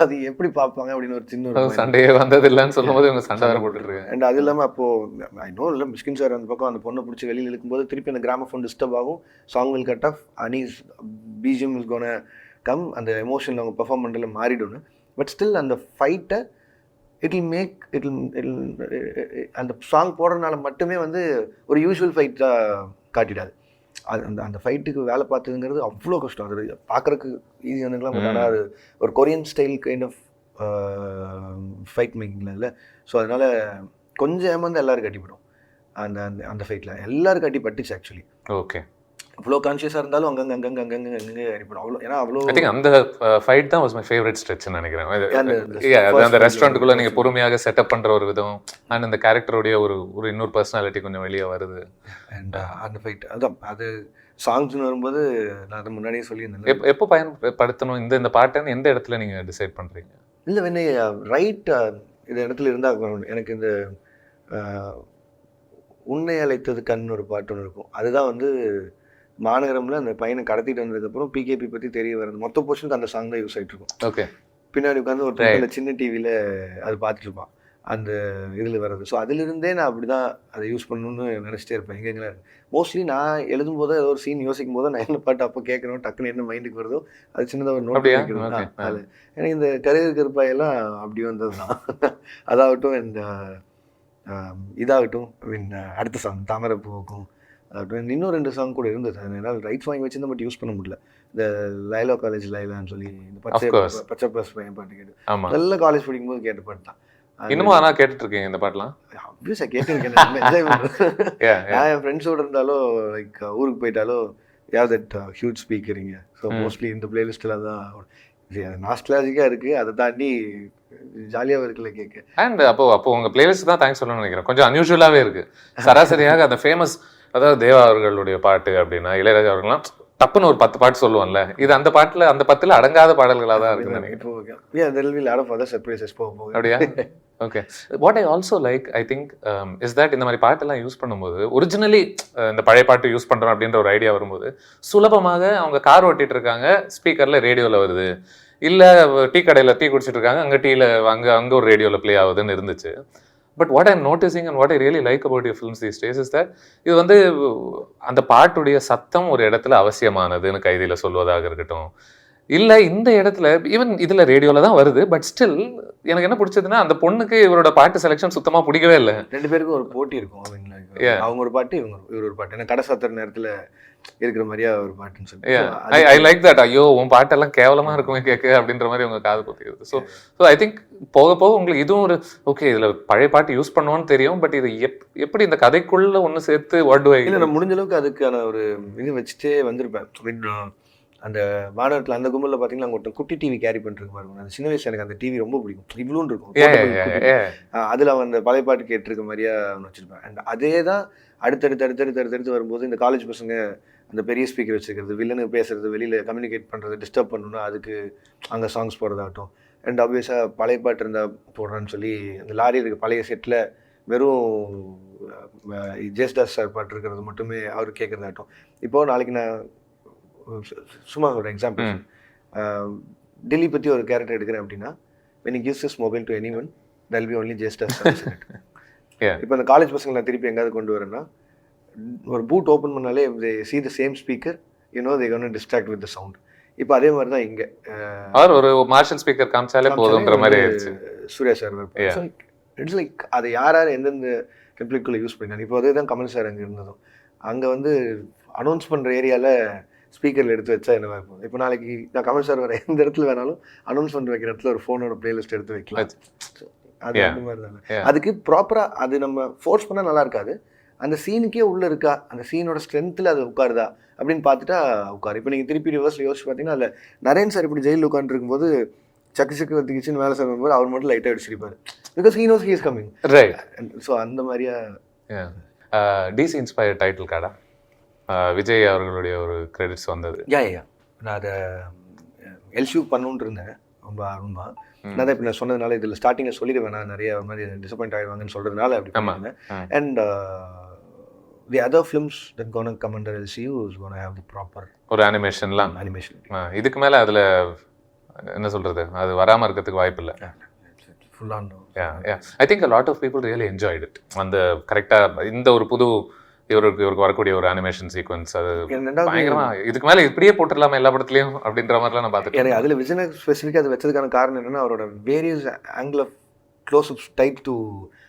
அது எப்படி பார்ப்பாங்க அப்படின்னு ஒரு சின்ன சண்டையே வந்தது இல்லைன்னு சொல்லும் போது இவங்க சண்டை வர போட்டுருக்காங்க. அண்ட் அது இல்லாமல் அப்போது ஐ நோ இல்லை மிஷ்கின் சார் அந்த பக்கம் அந்த பொண்ணை பிடிச்சி வெளியில் இருக்கும்போது திருப்பி அந்த கிராமஃபோன் டிஸ்டர்ப் ஆகும், song will cut off, Ani's BGM is gonna come, அந்த எமோஷன் அவங்க பெர்ஃபார்ம் பண்ணுறதுல மாறிடணும். பட் ஸ்டில் அந்த ஃபைட்டை அந்த சாங் போடுறதுனால மட்டுமே வந்து ஒரு யூஸ்வல் ஃபைட்டாக காட்டிடாது. அது அந்த அந்த ஃபைட்டுக்கு வேலை பார்த்ததுங்கிறது அவ்வளோ கஷ்டம். அது பார்க்குறதுக்கு ஈஸியானுங்களாம். பட் ஆனால் அது ஒரு Korean style kind of fight மேக்கிங்கில் இல்லை. ஸோ அதனால் கொஞ்சம் ஏமாந்து எல்லோரும் கட்டிப்படும். அந்த அந்த அந்த ஃபைட்டில் எல்லோரும் கட்டி பட்டுச்சு ஆக்சுவலி. ஓகே. அவ்வளோ கான்ஷியஸாக இருந்தாலும் அங்கங்கே அடிப்படும். அவ்வளோ ஏன்னா அவ்வளோ ஐ திங்க் அந்த ஃபைட் தான் வாஸ் மை ஃபேவரட் ஸ்ட்ரெச்னு நினைக்கிறேன். அந்த ரெஸ்டாரண்ட்டுக்குள்ளே நீங்கள் பொறுமையாக செட்டப் பண்ணுற ஒரு விதம் அண்ட் அந்த கேரக்டருடைய ஒரு இன்னொரு பர்சனாலிட்டி கொஞ்சம் வெளியே வருது. அண்ட் அந்த ஃபைட் அதான் அது சாங்ஸ்னு வரும்போது நான் அதை முன்னாடியே சொல்லியிருந்தேன். எப்போ பயன்படுத்தணும் இந்த பாட்டுன்னு எந்த இடத்துல நீங்கள் டிசைட் பண்ணுறீங்க? இல்லை வேணே ரைட் இந்த இடத்துல இருந்தால் எனக்கு இந்த உன்னை அழைத்தது கண் ஒரு பாட்டு ஒன்று இருக்கும். அதுதான் வந்து மாநகரம்ல அந்த பையனை கடத்திட்டு வந்ததுக்கப்புறம் பிகேபி பற்றி தெரிய வருது. மொத்த போர்ஷனுக்கு அந்த சாங் தான் யூஸ் ஆகிட்டு இருக்கும். ஓகே. பின்னாடி உட்காந்து ஒரு சின்ன டிவியில் அது பார்த்துட்டு இருப்பான் அந்த இதில் வர்றது. ஸோ அதிலிருந்தே நான் அப்படி தான் அதை யூஸ் பண்ணணும்னு நினச்சிட்டே இருப்பேன். எங்கெங்கெல்லாம் மோஸ்ட்லி நான் எழுதும் போதோ ஏதோ ஒரு சீன் யோசிக்கும் போதோ நான் என்ன பாட்டு அப்போ கேட்கணும், டக்குன்னு என்ன மைண்டுக்கு வருதோ அது சின்னதாக ஒரு நோட் கேட்கணும். அது எனக்கு இந்த கரையர் கருப்பாயெல்லாம் அப்படி வந்தது தான். அதாகட்டும் இந்த இதாகட்டும் அடுத்த சாங் தாமரைப்பூவுக்கும் இன்னும் 2 சாங் கூட இருந்தது. அதனால ரைட்ஸ் வாங்கி வச்சிருந்தா பட் யூஸ் பண்ண முடியல. இந்த லைலா காலேஜ் லைலான்னு சொல்லி இந்த பச்சை பஸ் பையன் பாட்டு கேட்டு நல்ல காலேஜ் படிக்கும்போது கேட்ட பாட்டு தான். இன்னமும் ஆனால் கேட்டுட்டு இருக்கேன் இந்த பாட்டுலாம். ஆப்வியஸாக கேட்டுருக்கேன். நான் என் ஃப்ரெண்ட்ஸோடு இருந்தாலோ லைக் ஊருக்கு போயிட்டாலோ யார் தட் ஹியூஜ் ஸ்பீக்கரிங்க. ஸோ மோஸ்ட்லி இந்த பிளேலிஸ்ட்டில் தான் நாஸ்டாலஜிக்காக இருக்குது. அதை தாண்டி ஜாலியாக இருக்குல்ல கேட்க. அண்ட் அப்போ உங்கள் பிளேலிஸ்ட் தான் தேங்க்ஸ் சொல்லணும்னு நினைக்கிறேன். கொஞ்சம் அன்யூஷுவலாகவே இருக்குது. சராசரியாக அந்த ஃபேமஸ் அதாவது தேவா அவர்களுடைய பாட்டு அப்படின்னா இளையராஜா அவர்கள்லாம் டப்புன்னு ஒரு 10 பாட்டு சொல்லுவான்ல, இது அந்த பாட்டில் அந்த 10ல் அடங்காத பாடல்களாக தான் இருக்குன்னு நினைக்கிறேன். அப்படியா? Okay. What I also like I think is that இந்த மாதிரி பாட்டெல்லாம் யூஸ் பண்ணும்போது ஒரிஜினலி இந்த பழைய பாட்டு யூஸ் பண்ணுறோம் அப்படின்ற ஒரு ஐடியா வரும்போது சுலபமாக அவங்க கார் ஓட்டிகிட்டு இருக்காங்க, ஸ்பீக்கரில் ரேடியோவில் வருது, இல்லை டீ கடையில் டீ குடிச்சிட்டு இருக்காங்க, அங்கே டீயில் அங்கே ஒரு ரேடியோவில் ப்ளே ஆகுதுன்னு இருந்துச்சு. But what I'm noticing and what I really like about your films these days is that இது வந்து அந்த பாட்டுடைய சத்தம் ஒரு இடத்துல அவசியமானதுன்னு கைதியில் சொல்வதாக இருக்கட்டும், இல்லை இந்த இடத்துல ஈவன் இதில் ரேடியோவில் தான் வருது. பட் ஸ்டில் எனக்கு என்ன பிடிச்சதுன்னா அந்த பொண்ணுக்கு இவரோட பாட்டு செலெக்ஷன் சுத்தமாக பிடிக்கவே இல்லை. 2 பேருக்கும் ஒரு போட்டி இருக்கும். அவங்க ஒரு பாட்டு இவர் ஒரு பாட்டு. ஏன்னா கடை சாத்துற நேரத்தில் இருக்கிற மாதிரியா ஒரு பாட்டுன்னு ஐ லைக் தட். ஐயோ உன் பாட்டெல்லாம் கேவலமா இருக்குமே கேட்க அப்படின்ற மாதிரி உங்க காது குத்திடுது. ஸோ ஐ திங்க் போக போக உங்களுக்கு இதுவும் ஒரு ஓகே இதுல பழைய பாட்டு யூஸ் பண்ணுவோன்னு தெரியும், பட் இது எப்படி இந்த கதைக்குள்ள ஒன்று சேர்த்து வாட் டு ஐ இல்லை நான் முடிஞ்ச அளவுக்கு அதுக்கான ஒரு இது வச்சுட்டே வந்திருப்பேன். அந்த மாணவர்கள் அந்த கும்பலில் பார்த்தீங்கன்னா அங்கே ஒருத்தன் குட்டி டிவி கேரி பண்ணிட்டு பாருங்க. அந்த சின்ன வயசுல எனக்கு அந்த டிவி ரொம்ப பிடிக்கும், இவ்வளோன்னு இருக்கும். அதில் அவன் அந்த பழைய பாட்டு கேட்டிருக்க மாதிரியா ஒன்று வச்சிருப்பேன். அண்ட் அதே தான் அடுத்தடுத்து வரும்போது இந்த காலேஜ் பசங்க அந்த பெரிய ஸ்பீக்கர் வச்சுக்கிறது, வில்லனு பேசுறது, வெளியில் கம்யூனிகேட் பண்ணுறது, டிஸ்டர்ப் பண்ணணும்னா அதுக்கு அங்கே சாங்ஸ் போடுறதாகட்டும். அண்ட் ஆப்வியஸாக பழைய பாட்டு இருந்தால் போடுறான்னு சொல்லி அந்த லாரி இருக்க பழைய செட்டில் வெறும் ஜேஸ்தாஸ் சார் பாட்டு இருக்கிறது மட்டுமே அவர் கேட்குறதாகட்டும். இப்போது நாளைக்கு நான் சும்மா ஒரு எக்ஸாம்பிள், டெல்லி பற்றி ஒரு கேரக்டர் எடுக்கிறேன் அப்படின்னா when he gives his mobile to anyone there will be only ஜேஸ்தாஸ் சார். இப்போ அந்த காலேஜ் பசங்களை நான் திருப்பி எங்கேயாவது கொண்டு வரேன்னா ஒரு பூட் ஓப்பன் பண்ணாலே they see the same speaker, you know they're going to distract with the sound. இப்போ அதே மாதிரி தான் இங்கே ஒரு மார்ஷல் ஸ்பீக்கர் காமிச்சாலே போதுன்ற மாதிரி ஆயிடுச்சு சூர்யா சார். இட்ஸ் லைக் அதை யார் எந்தெந்த டெம்ப்ளேட்குள்ளே யூஸ் பண்ணினாங்க. இப்போ அதே தான் கமல் சார் அங்கே இருந்ததும் அங்கே வந்து அனௌன்ஸ் பண்ணுற ஏரியாவில் ஸ்பீக்கரில் எடுத்து வச்சா என்ன இருக்கும். இப்போ நாளைக்கு நான் கமல் சார் வர எந்த இடத்துல வேணாலும் அனௌன்ஸ் பண்ணி வைக்கிற இடத்துல ஒரு ஃபோனோட பிளேலிஸ்ட் எடுத்து வைக்கலாம். அது அந்த மாதிரி தானே. அதுக்கு ப்ராப்பராக அது நம்ம ஃபோர்ஸ் பண்ணால் நல்லா இருக்காது. அந்த சீனுக்கே உள்ளே இருக்கா, அந்த சீனோட ஸ்ட்ரென்த்தில் அது உட்காருதா அப்படின்னு பார்த்துட்டா உட்காரு. இப்போ நீங்கள் திருப்பி ரிவர்ஸில் யோசிச்சு பார்த்தீங்கன்னா அதில் நரேன் சார் இப்படி ஜெயிலில் உட்காந்துருக்கும்போது சக்கு கிச்சன் வேலை செய்யும்போது அவர் மட்டும் லைட்டாக அடிச்சிருப்பாரு. Because he knows he is coming. Right. So அந்த மாதிரியா டிசி இன்ஸ்பயர் டைட்டில் கார்டா விஜய் அவர்களுடைய ஒரு கிரெடிட்ஸ் வந்தது. நான் அதை எல்சியூ பண்ணணுன்ட்டு இருந்தேன் ரொம்ப ஆர்வமாக. நான் தான் இப்போ நான் சொன்னதுனால இதில் ஸ்டார்டிங்கில் சொல்லிடுவேன், நான் நிறைய மாதிரி டிசப்பாயிண்ட் ஆகிடுவாங்கன்னு சொல்கிறதுனால அப்படி பண்ணேன். And the other films that gonna come under LCU is gonna have the proper ஒரு அனிமேஷன்லாம். இதுக்கு மேலே அதில் என்ன சொல்கிறது, அது வராமல் இருக்கிறதுக்கு வாய்ப்பு இல்லை. Full on. I think a lot of people really enjoyed it. அந்த கரெக்டாக இந்த ஒரு புது இவருக்கு வரக்கூடிய ஒரு அனிமேஷன் சீக்வன்ஸ் அது பயங்கரமா இதுக்கு மேலே இப்படியே போட்டுடலாமா எல்லா படத்துலையும் அப்படின்ற மாதிரிலாம் நான் பார்த்துட்டேன். எனக்கு அதில் விஜய் ஸ்பெசிஃபிக்காக அது வச்சதுக்கான காரணம் என்னென்னா அவரோட various angle of closeups type to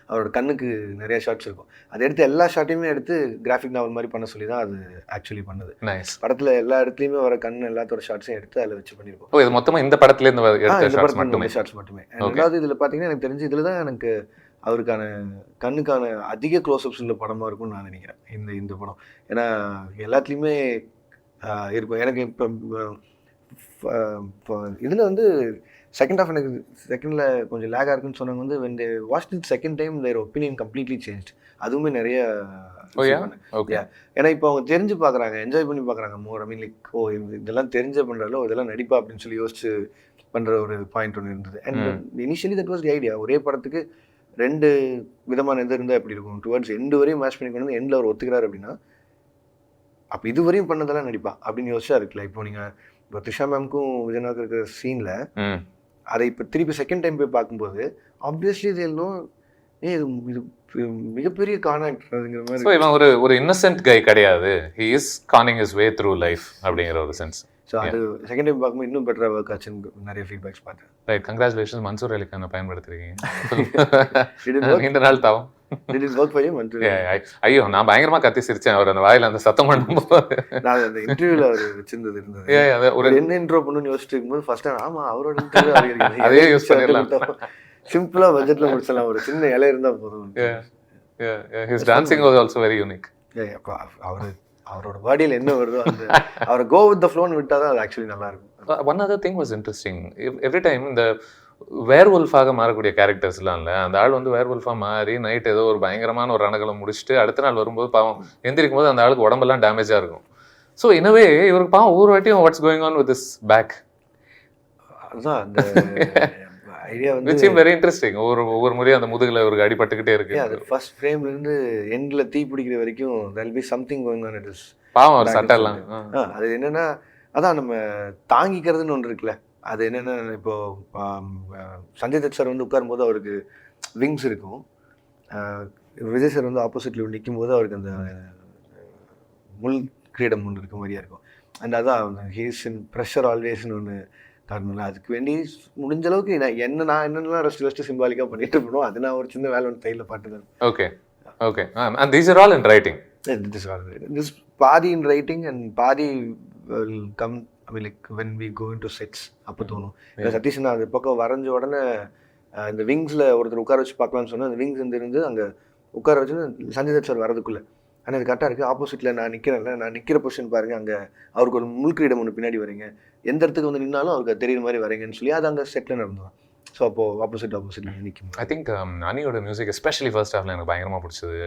அவரோட கண்ணுக்கு நிறைய ஷாட்ஸ் இருக்கும். அதை எடுத்து எல்லா ஷாட்டையுமே எடுத்து கிராஃபிக் நாவல் மாதிரி பண்ண சொல்லி தான் அது ஆக்சுவலி பண்ணது. படத்தில் எல்லா இடத்துலையுமே வர கண்ணு எல்லாத்தோட ஷாட்ஸையும் எடுத்து அதில் வச்சு பண்ணியிருப்போம். ஓ, இது மொத்தமாக இந்த படத்துலேருந்து ஷாட்ஸ் மட்டுமே. ரெண்டாவது இதில் பார்த்தீங்கன்னா எனக்கு தெரிஞ்சு இதில் தான் எனக்கு அவருக்கான கண்ணுக்கான அதிக க்ளோஸ்அப்ஸ் உள்ள படமாக இருக்கும்னு நான் நினைக்கிறேன் இந்த படம். ஏன்னா எல்லாத்துலேயுமே இருக்கும். எனக்கு இப்போ இதில் வந்து செகண்ட் ஹாஃப் எனக்கு செகண்டில் கொஞ்சம் லேகாக இருக்குன்னு சொன்னாங்க. வந்து when they watched it second time their opinion completely changed. அதுவுமே நிறைய ஏன்னா இப்போ அவங்க தெரிஞ்சு பார்க்குறாங்க, என்ஜாய் பண்ணி பார்க்குறாங்க மோர். ஐ மீன் லைக் ஓ இதெல்லாம் தெரிஞ்ச பண்ணுறாலோ இதெல்லாம் நடிப்பா அப்படின்னு சொல்லி யோசிச்சு பண்ணுற ஒரு பாயிண்ட் ஒன்று இருந்தது. And initially that was the idea. ஒரே படத்துக்கு 2 விதமான இது இருந்தால் எப்படி இருக்கும். டுவர்ட்ஸ் எண்டு வரையும் மேட்ச் பண்ணி கொண்டு வந்து எண்டில் அவர் ஒத்துக்கிறார் அப்படின்னா அப்போ இதுவரையும் பண்ணதெல்லாம் நடிப்பா அப்படின்னு யோசிச்சா இருக்குல்ல. இப்போ நீங்கள் இப்போ த்ரிஷா மேம்க்கும் விஜயநாக்கு இருக்கிற சீனில் அதை இப்போ திருப்பி செகண்ட் டைம் போய் பார்க்கும்போது ஆப்வியஸ்லி இது எல்லாம் இது மிகப்பெரிய கான்ட்ராக்டர்ங்கிற மாதிரி. ஸோ இவன் ஒரு இன்னசென்ட் கை கிடையாது, he is Canning his way through life அப்படிங்கிற ஒரு சென்ஸ். ஸோ அது செகண்ட் டைம் பார்க்கும்போது இன்னும் பெட்டராக ஒர்க் ஆச்சுன்னு நிறைய ஃபீட்பேக்ஸ் பார்த்தேன். ரைட், கங்க்ராச்சுலேஷன்ஸ் மன்சூர் அலி கானை பயன்படுத்துறீங்க. நீண்ட நாள் தாவும். ஐயோ நான் பயங்கரமா கத்தி சிரிச்சேன் அவர் அந்த வாயில அந்த சத்தம் பண்ணும்போது. நான் அந்த இன்டர்வியூல அவர் வச்சிருந்தது இருந்தது ஒரு என்ன இன்ட்ரோ பண்ணணும்னு யோசிச்சுட்டு இருக்கும்போது ஃபர்ஸ்ட் டைம் ஆமா அவரோட இன்டர்வியூ அதே யூஸ் பண்ணிடலாம், சிம்பிளா பட்ஜெட்ல முடிச்சலாம், ஒரு சின்ன இலை இருந்தா போதும். His dancing was also very unique. அவரோட பாடியில் என்ன வருதோ அந்த அவரை கோ வித் த ஃப்ளோன்னு விட்டா தான் அது ஆக்சுவலி நல்லா இருக்கும். One other thing was interesting, every time இந்த வேர்வொல்ஃபாக மாறக்கூடிய கேரக்டர்ஸ்லாம் இல்லை, அந்த ஆள் வந்து வேர்வொல்ஃபாக மாறி நைட் ஏதோ ஒரு பயங்கரமான ஒரு ரணகளை முடிச்சுட்டு அடுத்த நாள் வரும்போது பாவம் எந்திரிக்கும் போது அந்த ஆளுக்கு உடம்பெல்லாம் டேமேஜாக இருக்கும். ஸோ இனவே இவருக்கு பாவம் ஒவ்வொரு வாட்டியும் what's going on with this bag, அதுதான் அந்த ஐடியா வந்து விச் இஸ் வெரி இன்ட்ரெஸ்டிங். ஒவ்வொரு முறையும் அந்த முதுகில் ஒரு அடிபட்டுக்கிட்டே இருக்கு. அது ஃபர்ஸ்ட் ஃப்ரேம்லேருந்து எண்டில் தீ பிடிக்கிற வரைக்கும் there will be something going on. It is பாவம் ஒரு சட்டெல்லாம் அது என்னென்னா அதான் நம்ம தாங்கிக்கிறதுன்னு ஒன்று இருக்குல்ல. அது என்னென்னா இப்போ சஞ்சய் தத் சார் வந்து உட்காரும்போது அவருக்கு விங்ஸ் இருக்கும், விஜய் சார் வந்து ஆப்போசிட்டில் நிற்கும் போது அவருக்கு அந்த முள் கிரீடம் ஒன்று இருக்க மாதிரியா இருக்கும். அண்ட் அதான் ஹீஸ் இன் ப்ரெஷர் ஆல்வேஸ்ன்னு ஒன்று காரணம்ல. அதுக்கு வேண்டி முடிஞ்ச அளவுக்கு நான் என்னென்னலாம் ரெஸ்ட் சிம்பாலிக்காக பண்ணிட்டு இருக்கணும். அது நான் ஒரு சின்ன வேலை ஒன்று தையில் பாட்டுதான். Okay okay. And these are all in writing. This பாதி in writing and பாதி will come, I mean, like when we go into sets அப்போ தோணும். சதீஷ் நான் அது பக்கம் வரைஞ்ச உடனே இந்த விங்ஸில் ஒருத்தர் உட்கார வச்சு பார்க்கலாம்னு சொன்னால் அந்த விங்ஸ் இருந்து அங்கே உட்கார வச்சுன்னு சஞ்சய் தத் சார் வரதுக்குள்ளே ஆனால் அது கரெக்டாக இருக்குது. ஆப்போசிட்டில் நான் நிற்கிறேன்ல, நான் நிற்கிற பொசிஷன் பாருங்கள், அங்கே அவருக்கு ஒரு முள்கிரீடம் ஒன்று பின்னாடி வரீங்க, எந்த இடத்துக்கு வந்து நின்னாலும் அவருக்கு தெரியுற மாதிரி வரீங்கன்னு சொல்லி அது அங்கே செட்டில் நடந்தோம். ஸோ அப்போது ஆப்போசிட்டில் நிற்கும். ஐ திங்க் அனியோட மியூசிக் எஸ்பெஷலி ஃபர்ஸ்ட் ஹாஃபில் எனக்கு பயங்கரமாக பிடிச்சது.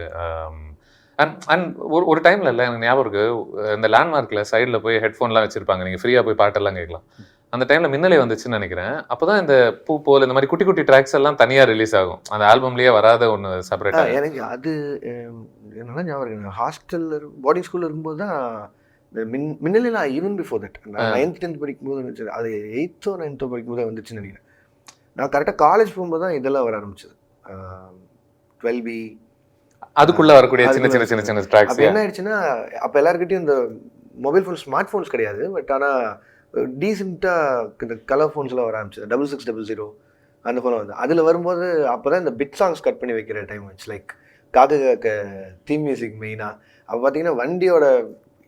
அண்ட் ஒரு டைமில் இல்லை எனக்கு ஞாபகம் இருக்குது, இந்த லேண்ட்மார்க்கில் சைடில் போய் ஹெட்ஃபோன்லாம் வச்சுருப்பாங்க, நீங்கள் ஃப்ரீயாக போய் பாட்டெல்லாம் கேட்கலாம். அந்த டைமில் மின்னலே வந்துச்சுன்னு நினைக்கிறேன். அப்போ தான் இந்த பூ போல் இந்த மாதிரி குட்டி குட்டி ட்ராக்ஸ் எல்லாம் தனியாக ரிலீஸ் ஆகும், அந்த ஆல்பம்லேயே வராத ஒன்று செப்பரேட்டாக. எனக்கு அது என்னன்னா ஞாபகம் இருக்கு, ஹாஸ்டலில் போர்டிங் ஸ்கூலில் இருக்கும்போது தான் மின்னலாம் ஈவன் பிஃபோர் தட். நான் 9th 10th படிக்கும்போது வந்துச்சு, அது 8th 9th படிக்கும்போது வந்துச்சுன்னு நினைக்கிறேன். நான் கரெக்டாக காலேஜ் போகும்போது தான் இதெல்லாம் வர ஆரம்பிச்சது. 12B அதுக்குள்ளே வரக்கூடிய சின்ன சின்ன சின்ன சின்ன ட்ராக்ஸ். என்ன ஆயிடுச்சுன்னா அப்போ எல்லாருக்கிட்டையும் இந்த மொபைல் ஃபோன் ஸ்மார்ட் ஃபோன்ஸ் கிடையாது, பட் ஆனால் டீசெண்டாக இந்த கலர் ஃபோன்ஸ்லாம் வர ஆரம்பிச்சது. 6600 அந்த ஃபோன் வந்து அதில் வரும்போது அப்போ தான் இந்த பிட் சாங்ஸ் கட் பண்ணி வைக்கிற டைம் வந்துச்சு. லைக் காக்க தீம் மியூசிக் மெயினாக அப்போ பார்த்தீங்கன்னா வண்டியோட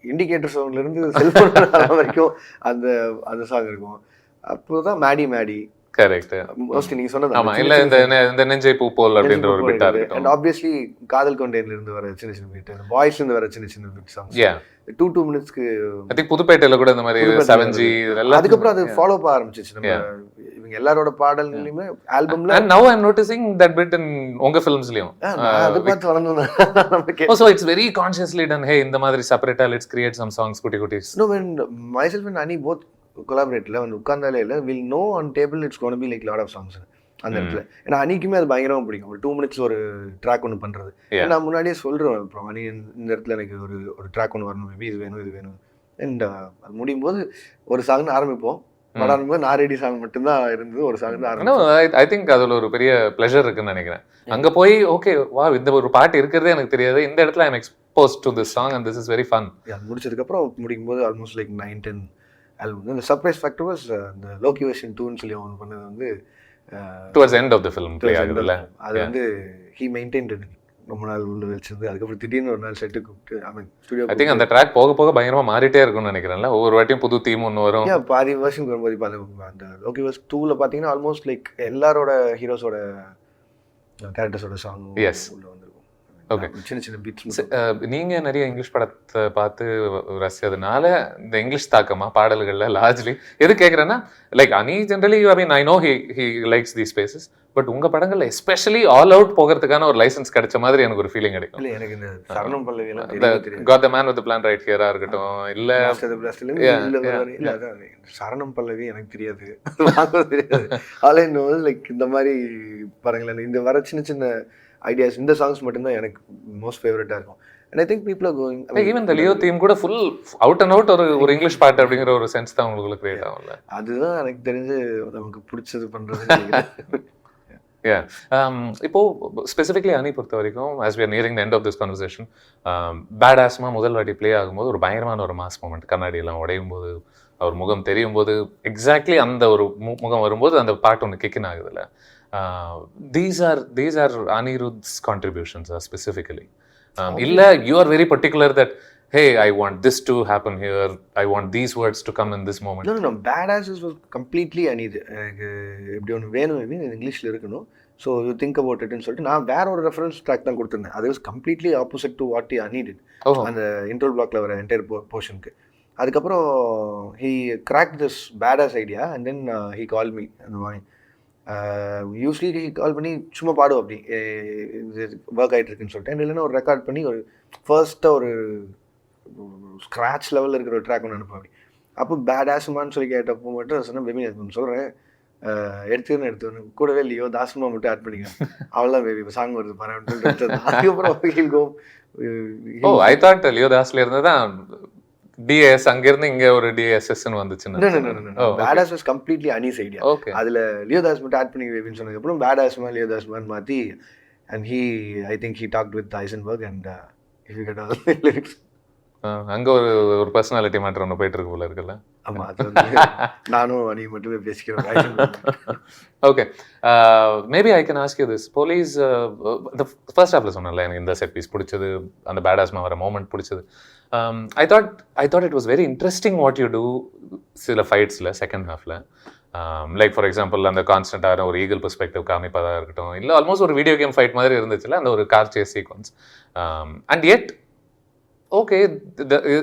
இண்டிகேட்டர் சவுண்ட்லேருந்து செல்ஃபோன் வரைக்கும் அந்த அந்த சாங் இருக்கும். அப்போ தான் மேடி மேடி கரெக்ட் மோஸ்ட்லி நீங்க சொன்னது. ஆமா, இல்ல இந்த நெஞ்சை பூ போல் அப்படின்ற ஒரு பிட்டா இருக்கு. அண்ட் ஆப்வியஸ்லி காதல் கொண்டேன்ல இருந்து வர சின்ன சின்ன பிட், அந்த பாய்ஸ்ல இருந்து வர சின்ன சின்ன பிட் சாங்ஸ். 2 மினிட்ஸ்க்கு ஐ திங்க் புதுப்பேட்டையில கூட இந்த மாதிரி 7G இதெல்லாம். அதுக்கப்புறம் அது ஃபாலோ பண்ண ஆரம்பிச்சிச்சு நம்ம இவங்க எல்லாரோட பாடல்களையுமே ஆல்பம்ல. And now I'm noticing that bit in உங்க ஃபிலிம்ஸ்லயும். அது பார்த்து வளர்ந்தோம் நமக்கு. So it's very consciously done. Hey, இந்த மாதிரி செப்பரேட்டா let's create some songs குட்டி குட்டிஸ். No, when myself and Ani both collaborateல வந்து உட்கார்ந்தாலே இல்லை, will know on table it's gonna be like lot of songs அந்த இடத்துல. ஏன்னா அனிக்குமே அது பயங்கரமாக பிடிக்கும், ஒரு 2 மினிட்ஸ் ஒரு ட்ராக் ஒன்று பண்ணுறது. நான் முன்னாடியே சொல்கிறேன், அப்புறம் அனி இந்த இடத்துல எனக்கு ஒரு ட்ராக் ஒன்று வரணும், மேபி இது வேணும் இது வேணும். அண்ட் அது முடியும் போது ஒரு சாங்னு ஆரம்பிப்போம், படம் ஆரம்பிக்கும் நான் ரெடி சாங் மட்டும்தான் இருந்தது, ஒரு சாங் தான் ஆரம்பிக்கும். ஐ திங்க் அதில் ஒரு பெரிய ப்ளஷர் இருக்குன்னு நினைக்கிறேன். அங்கே போய் ஓகே வா இந்த ஒரு பாட்டு இருக்கிறதே எனக்கு தெரியாது, இந்த இடத்துல I am exposed to this song and this is very fun. அது முடிச்சதுக்கப்புறம் முடிக்கும் போது ஆல்மோஸ்ட் லைக் 9-10 ஆல்பம். இந்த சர்ப்ரைஸ் ஃபேக்டர் வாஸ் இந்த லோக்கி வெர்ஷன் 2ன்னு சொல்லி அவன் பண்ணது வந்து towards end of the film play ஆகுதுல்ல. அது வந்து ஹி மெயின்டைன்ட் ரொம்ப நாள் உள்ள வச்சிருந்து. அதுக்கப்புறம் திடீர்னு ஒரு நாள் செட்டு கூப்பிட்டு ஐ மீன் ஸ்டுடியோ. ஐ திங்க் அந்த ட்ராக் போக போக பயங்கரமாக மாறிட்டே இருக்கும்னு நினைக்கிறேன்ல, ஒவ்வொரு வாட்டியும் புது தீம் ஒன்று வரும். பாதி வருஷம் வரும்போது இப்போ அந்த லோக்கி வெர்ஸ் 2ல பார்த்தீங்கன்னா ஆல்மோஸ்ட் லைக் எல்லாரோட ஹீரோஸோட கேரக்டர்ஸோட சாங் உள்ள வந்துருக்கும். ஓகே, சின்ன சின்ன பீட்ஸ். நீங்கள் நிறைய இங்கிலீஷ் படத்தை பார்த்து ரசிச்சதுனால இந்த இங்கிலீஷ் தாக்கமா பாடல்களில் லார்ஜ்லி எது கேட்குறேன்னா, லைக் அனி generally I mean I know he likes the spaces, but உங்கள் படங்களில் எஸ்பெஷலி ஆல் அவுட் போகிறதுக்கான ஒரு லைசன்ஸ் கிடைச்ச மாதிரி எனக்கு ஒரு ஃபீலிங் கிடைக்கும். இல்லை எனக்கு இந்த சரணம் பல்லவி got the man with plan right ஹியரா இருக்கட்டும், இல்லை சரணம் பல்லவி எனக்கு தெரியாது, ஆல் ஐ நோ லைக் இந்த மாதிரி படங்கள் இந்த வர சின்ன சின்ன ஐடியாஸ், இந்த சாங்ஸ் மட்டும்தான் எனக்கு மோஸ்ட் ஃபேவரட்டாக இருக்கும். And I think people are going even the Leo theme கூட ஃபுல் அவுட் அண்ட் அவுட் ஒரு இங்கிலீஷ் பாட்டு அப்படிங்கிற ஒரு சென்ஸ் தான் உங்களுக்கு கிரியேட் ஆகும்ல. அதுதான் எனக்கு தெரிஞ்சு நமக்கு பிடிச்சது பண்ணுறது. இப்போ ஸ்பெசிஃபிக்லி அனி பொறுத்த வரைக்கும் as we are nearing the end of this conversation, bad ஆஸ்மா முதல் வாட்டி ப்ளே ஆகும்போது ஒரு பயங்கரமான ஒரு மாஸ் மூமெண்ட், கண்ணாடியெல்லாம் உடையும் போது அவர் முகம் தெரியும் போது எக்ஸாக்ட்லி அந்த ஒரு முகம் வரும்போது அந்த பாட்டு ஒன்று கிக்கின் ஆகுதுல்ல. These are Anirudh's contributions specifically. Illa you are very particular that hey I want this to happen here, I want these words to come in this moment. No, badass was completely Anirudh. எப்படி ஒன்று வேணும் இங்கிலீஷில் இருக்கணும், so you think about இட்னு சொல்லிட்டு நான் வேற ஒரு reference track தான் கொடுத்துருந்தேன். அது was completely opposite to what he needed அந்த இன்ட்ரோல் பிளாக்ல வர என்டையர் போர்ஷனுக்கு. அதுக்கப்புறம் he crack this badass idea and then he call me அந்த மாதிரி. யூஸ்வலி கால் பண்ணி சும்மா பாடும் அப்படி ஒர்க் ஆகிட்டு இருக்குன்னு சொல்லிட்டு, இல்லைன்னா ஒரு ரெக்கார்ட் பண்ணி ஒரு ஃபர்ஸ்ட்டாக ஒரு ஸ்க்ராட்ச் லெவலில் இருக்கிற ஒரு ட்ராக் ஒன்று அனுப்ப அப்படி. அப்போ பேடாஸுமான்னு சொல்லி கேட்டப்போ மட்டும் சொன்னேன், பேபி நான் சொல்கிறேன் எடுத்துன்னு கூடவே இல்லையோ தாசுமா மட்டும் ஆட் பண்ணிக்க அவள்தான் பேபி இப்போ சாங் வருது பாரு அப்படின்னு. அதுக்கப்புறம் ஐ தாட் லியோ தாஸ்ல இருந்து தான் டிஎஸ் அங்கிருந்து இங்க ஒரு டிஎஸ்எஸ்ன்னு வந்துச்சுன்னா badass was completely Ani's idea. அதுல லியோதாஸ் மட்டும் ஆட் பண்ணி பேபின்னு சொன்னதுக்கு அப்புறம் பேடாஸ்மா லியோதாஸ்மான்னு மாத்தி and he I think he talked with Heisenberg and if you get all lyrics அங்க ஒரு பர்சனாலிட்டி மேட்டர் ஒன்று போயிட்டு இருக்கு போல இருக்குல்ல. ஆமாம், அது வந்து நானும் நீ மட்டுமே பேசிக்கிறோம். Okay, maybe I can ask you this. Police first ஹாஃப்ல சொன்னேன்ல எனக்கு இந்த செட் பீஸ் பிடிச்சது, அந்த பேடாஸ்மா வர மோமெண்ட் பிடிச்சது. I thought it was very interesting what you do சில ஃபைட்ஸில் செகண்ட் ஹாஃபில். லைக் ஃபார் எக்ஸாம்பிள் அந்த கான்ஸ்டன்டான ஒரு ஈகிள் பெர்ஸ்பெக்டிவ் காமிப்பதாக இருக்கட்டும், இல்லை ஆல்மோஸ்ட் ஒரு வீடியோ கேம் ஃபைட் மாதிரி இருந்துச்சுல அந்த ஒரு கார் சேஸ் சீக்வன்ஸ். அண்ட் எட் ஓகே,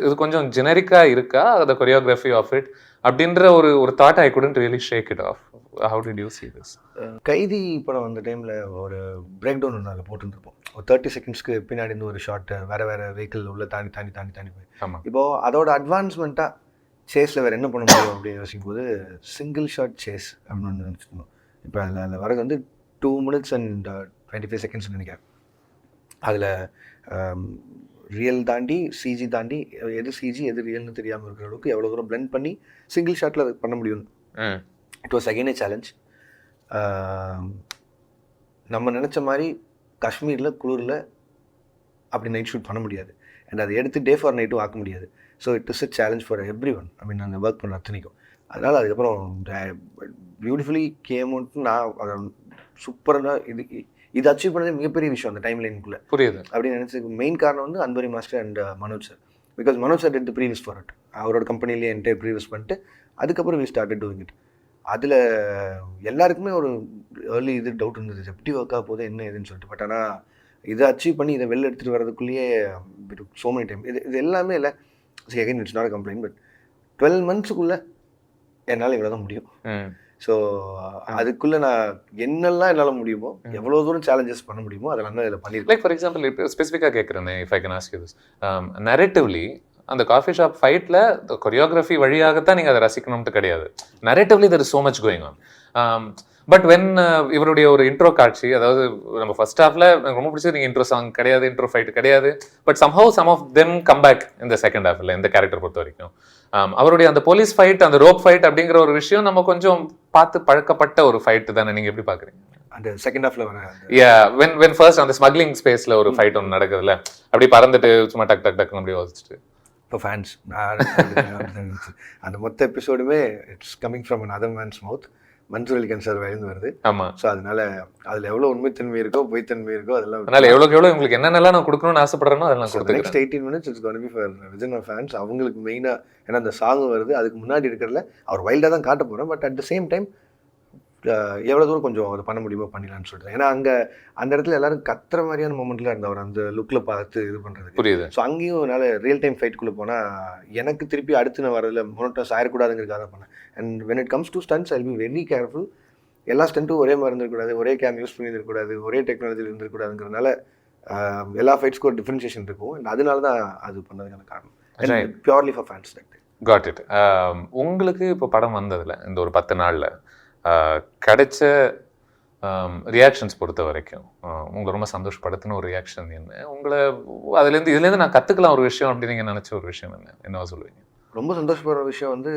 இது கொஞ்சம் ஜெனரிக்காக இருக்கா அந்த கொரியோகிராஃபி ஆஃப் இட் அப்படின்ற ஒரு thought I couldn't really shake it off. How did you see this? கைதி படம் வந்த டைமில் ஒரு பிரேக் டவுன் ஒன்று அதில் போட்டுருந்துருப்போம். ஒரு 30 செகண்ட்ஸ்க்கு பின்னாடி இருந்து ஒரு ஷார்ட்டு வேறு வெஹிக்கிள் உள்ள தாண்டி போய். ஆமாம். இப்போது அதோட அட்வான்ஸ்மெண்ட்டாக சேஸில் வேறு என்ன பண்ண முடியும் அப்படின்னு யோசிக்கும் போது சிங்கிள் ஷாட் சேஸ் அப்படின்னு நினச்சிக்கணும். இப்போ அதில் வரது வந்து 2 minutes and 25 seconds நினைக்கிறேன். அதில் ரியல் தாண்டி சிஜி தாண்டி எது சிஜி எது ரியல்னு தெரியாமல் இருக்கிற அளவுக்கு எவ்வளோ தூரம் பிளெண்ட் பண்ணி சிங்கிள் ஷாட்டில் அது பண்ண முடியும். It was again A challenge. நம்ம நினச்ச மாதிரி காஷ்மீரில் குளிரில் அப்படி நைட் ஷூட் பண்ண முடியாது. அண்ட் அதை எடுத்து டே ஃபார் நைட்டும் ஆக்க முடியாது. So it is a challenge for everyone. I mean அந்த ஒர்க் பண்ண அத்தனைக்கும். அதனால் அதுக்கப்புறம் பியூட்டிஃபுல்லி கேம் அவுட்னு நான் அதை சூப்பராக இது அச்சீவ் பண்ணதே மிகப்பெரிய விஷயம் அந்த டைம் லைனுக்குள்ளே. புரியுது அப்படின்னு நினச்சதுக்கு மெயின் காரணம் வந்து அன்பரி master and Manoj sir. Because Manoj sir எடுத்து ப்ரீவியஸ் ஃபார் இட். அவரோட கம்பெனிலேயே என்கிட்ட ப்ரீவியஸ் பண்ணிட்டு அதுக்கப்புறம் வி ஸ்டார்டட் டூயிங் இட். அதில் எல்லாருக்குமே ஒரு ஏர்லி இது டவுட் இருந்தது, எப்படி ஒர்க் ஆக போகுது என்ன ஏதுன்னு சொல்லிட்டு. பட் ஆனால் இதை அச்சீவ் பண்ணி இதை வெளில எடுத்துகிட்டு வரதுக்குள்ளேயே ஸோ மெனி டைம் இது எல்லாமே இல்லை. Again it's not complaint. But 12 months என்னால் இவ்வளோ தான் முடியும். ஸோ அதுக்குள்ளே நான் என்னெல்லாம் என்னால் முடியுமோ எவ்வளோ தூரம் சேலஞ்சஸ் பண்ண முடியுமோ அதெல்லாம் தான் இதில் பண்ணியிருக்கேன். லைக் ஃபார் எக்ஸாம்பிள் இப்போ ஸ்பெசிஃபிக்காக கேட்குறேன், if I can ask you this. Narratively அந்த காஃபி ஷாப் ஃபைட்டில் கொரியோகிராஃபி வழியாகத்தான் நீங்கள் அதை ரசிக்கணும்ட்டு கிடையாது. Narratively there is so much going on. But when இவருடைய ஒரு இன்ட்ரோ காட்சி, அதாவது நம்ம ஃபர்ஸ்ட் ஹாஃபில் எனக்கு ரொம்ப பிடிச்சது நீங்கள் இன்ட்ரோ சாங் கிடையாது, இன்ட்ரோ ஃபைட் கிடையாது. But somehow some of them come back இந்த செகண்ட் ஹாஃபில் இந்த கேரக்டர் பொறுத்த வரைக்கும். அவருடைய அந்த போலீஸ் ஃபைட், அந்த ரோப் ஃபைட் அப்படிங்கிற ஒரு விஷயம் நம்ம கொஞ்சம் பார்த்து பழக்கப்பட்ட ஒரு ஃபைட் தானே. நீங்கள் எப்படி பார்க்குறீங்க அந்த செகண்ட் ஹாஃபில் வர? வென் ஃபர்ஸ்ட் அந்த ஸ்மக்லிங் ஸ்பேஸில் ஒரு ஃபைட் ஒன்று நடக்குதுல்ல, அப்படி பறந்துட்டு சும்மா டக் டக் டக்குன்னு அப்படி வச்சுட்டு இப்போ ஃபேன்ஸ் அந்த மொத்த எபிசோடுமே it's coming from another man's mouth. Mansoor Ali Khan sir வயந்து வருது. ஆமாம். ஸோ அதனால அதில் எவ்வளோ உண்மைத்தன்மை இருக்கோ பொய்த்தன்மை இருக்கோ அதெல்லாம். அதனால எவ்வளோக்கு எவ்வளோ உங்களுக்கு என்னென்னலாம் நான் கொடுக்கணும்னு ஆசைப்படுறேனோ அதெல்லாம் கொடுத்து. Next 18 minutes it's gonna be for Vijay fans. அவங்களுக்கு மெயினாக ஏன்னா அந்த சாங் வருது, அதுக்கு முன்னாடி இருக்கிறதுல அவர் வைல்டாக தான் காட்ட போகிறோம். But at the same time எவ்வளோ தூரம் கொஞ்சம் அதை பண்ண முடியுமோ பண்ணிடலான்னு சொல்லிட்டு. ஏன்னா அங்கே அந்த இடத்துல எல்லாரும் கத்துற மாதிரியான மூமெண்ட்டில் இருந்தவர் அந்த லுக்கில் பார்த்து இது பண்ணுறது புரியுது. ஸோ அங்கேயும் என்னால் ரியல் டைம் ஃபைட்டுக்குள்ளே போனால் எனக்கு திருப்பி அடுத்து நான் வரதில்ல மொனோட்டஸ் ஆயிடக்கூடாதுங்கிறதுக்காக தான் பண்ணேன். And when it comes to stunts I will be very careful. எல்லா ஸ்டண்ட்டும் ஒரே மாதிரி இருந்திருக்கூடாது, ஒரே கேம் யூஸ் பண்ணி இருக்கக்கூடாது, ஒரே டெக்னாலஜியில் இருந்திருக்கூடாதுங்கிறதுனால எல்லா ஃபைட்ஸ்க்கும் ஒரு டிஃப்ரென்ஷியேஷன் இருக்கும். அண்ட் அதனால தான் அது பண்ணதுக்கான காரணம். Purely for fans. Got it. உங்களுக்கு இப்போ படம் வந்ததில் இந்த ஒரு 10 நாளில் கிடைச்ச ரியாக்ஷன்ஸ் பொறுத்த வரைக்கும் உங்களை ரொம்ப சந்தோஷப்படுத்தின ஒரு ரியாக்ஷன் என்ன? உங்களை இதுலேருந்து நான் கற்றுக்கலாம் ஒரு விஷயம் அப்படின்னு நீங்கள் நினச்ச ஒரு விஷயம் என்னவா சொல்லுவீங்க? ரொம்ப சந்தோஷப்படுற விஷயம் வந்து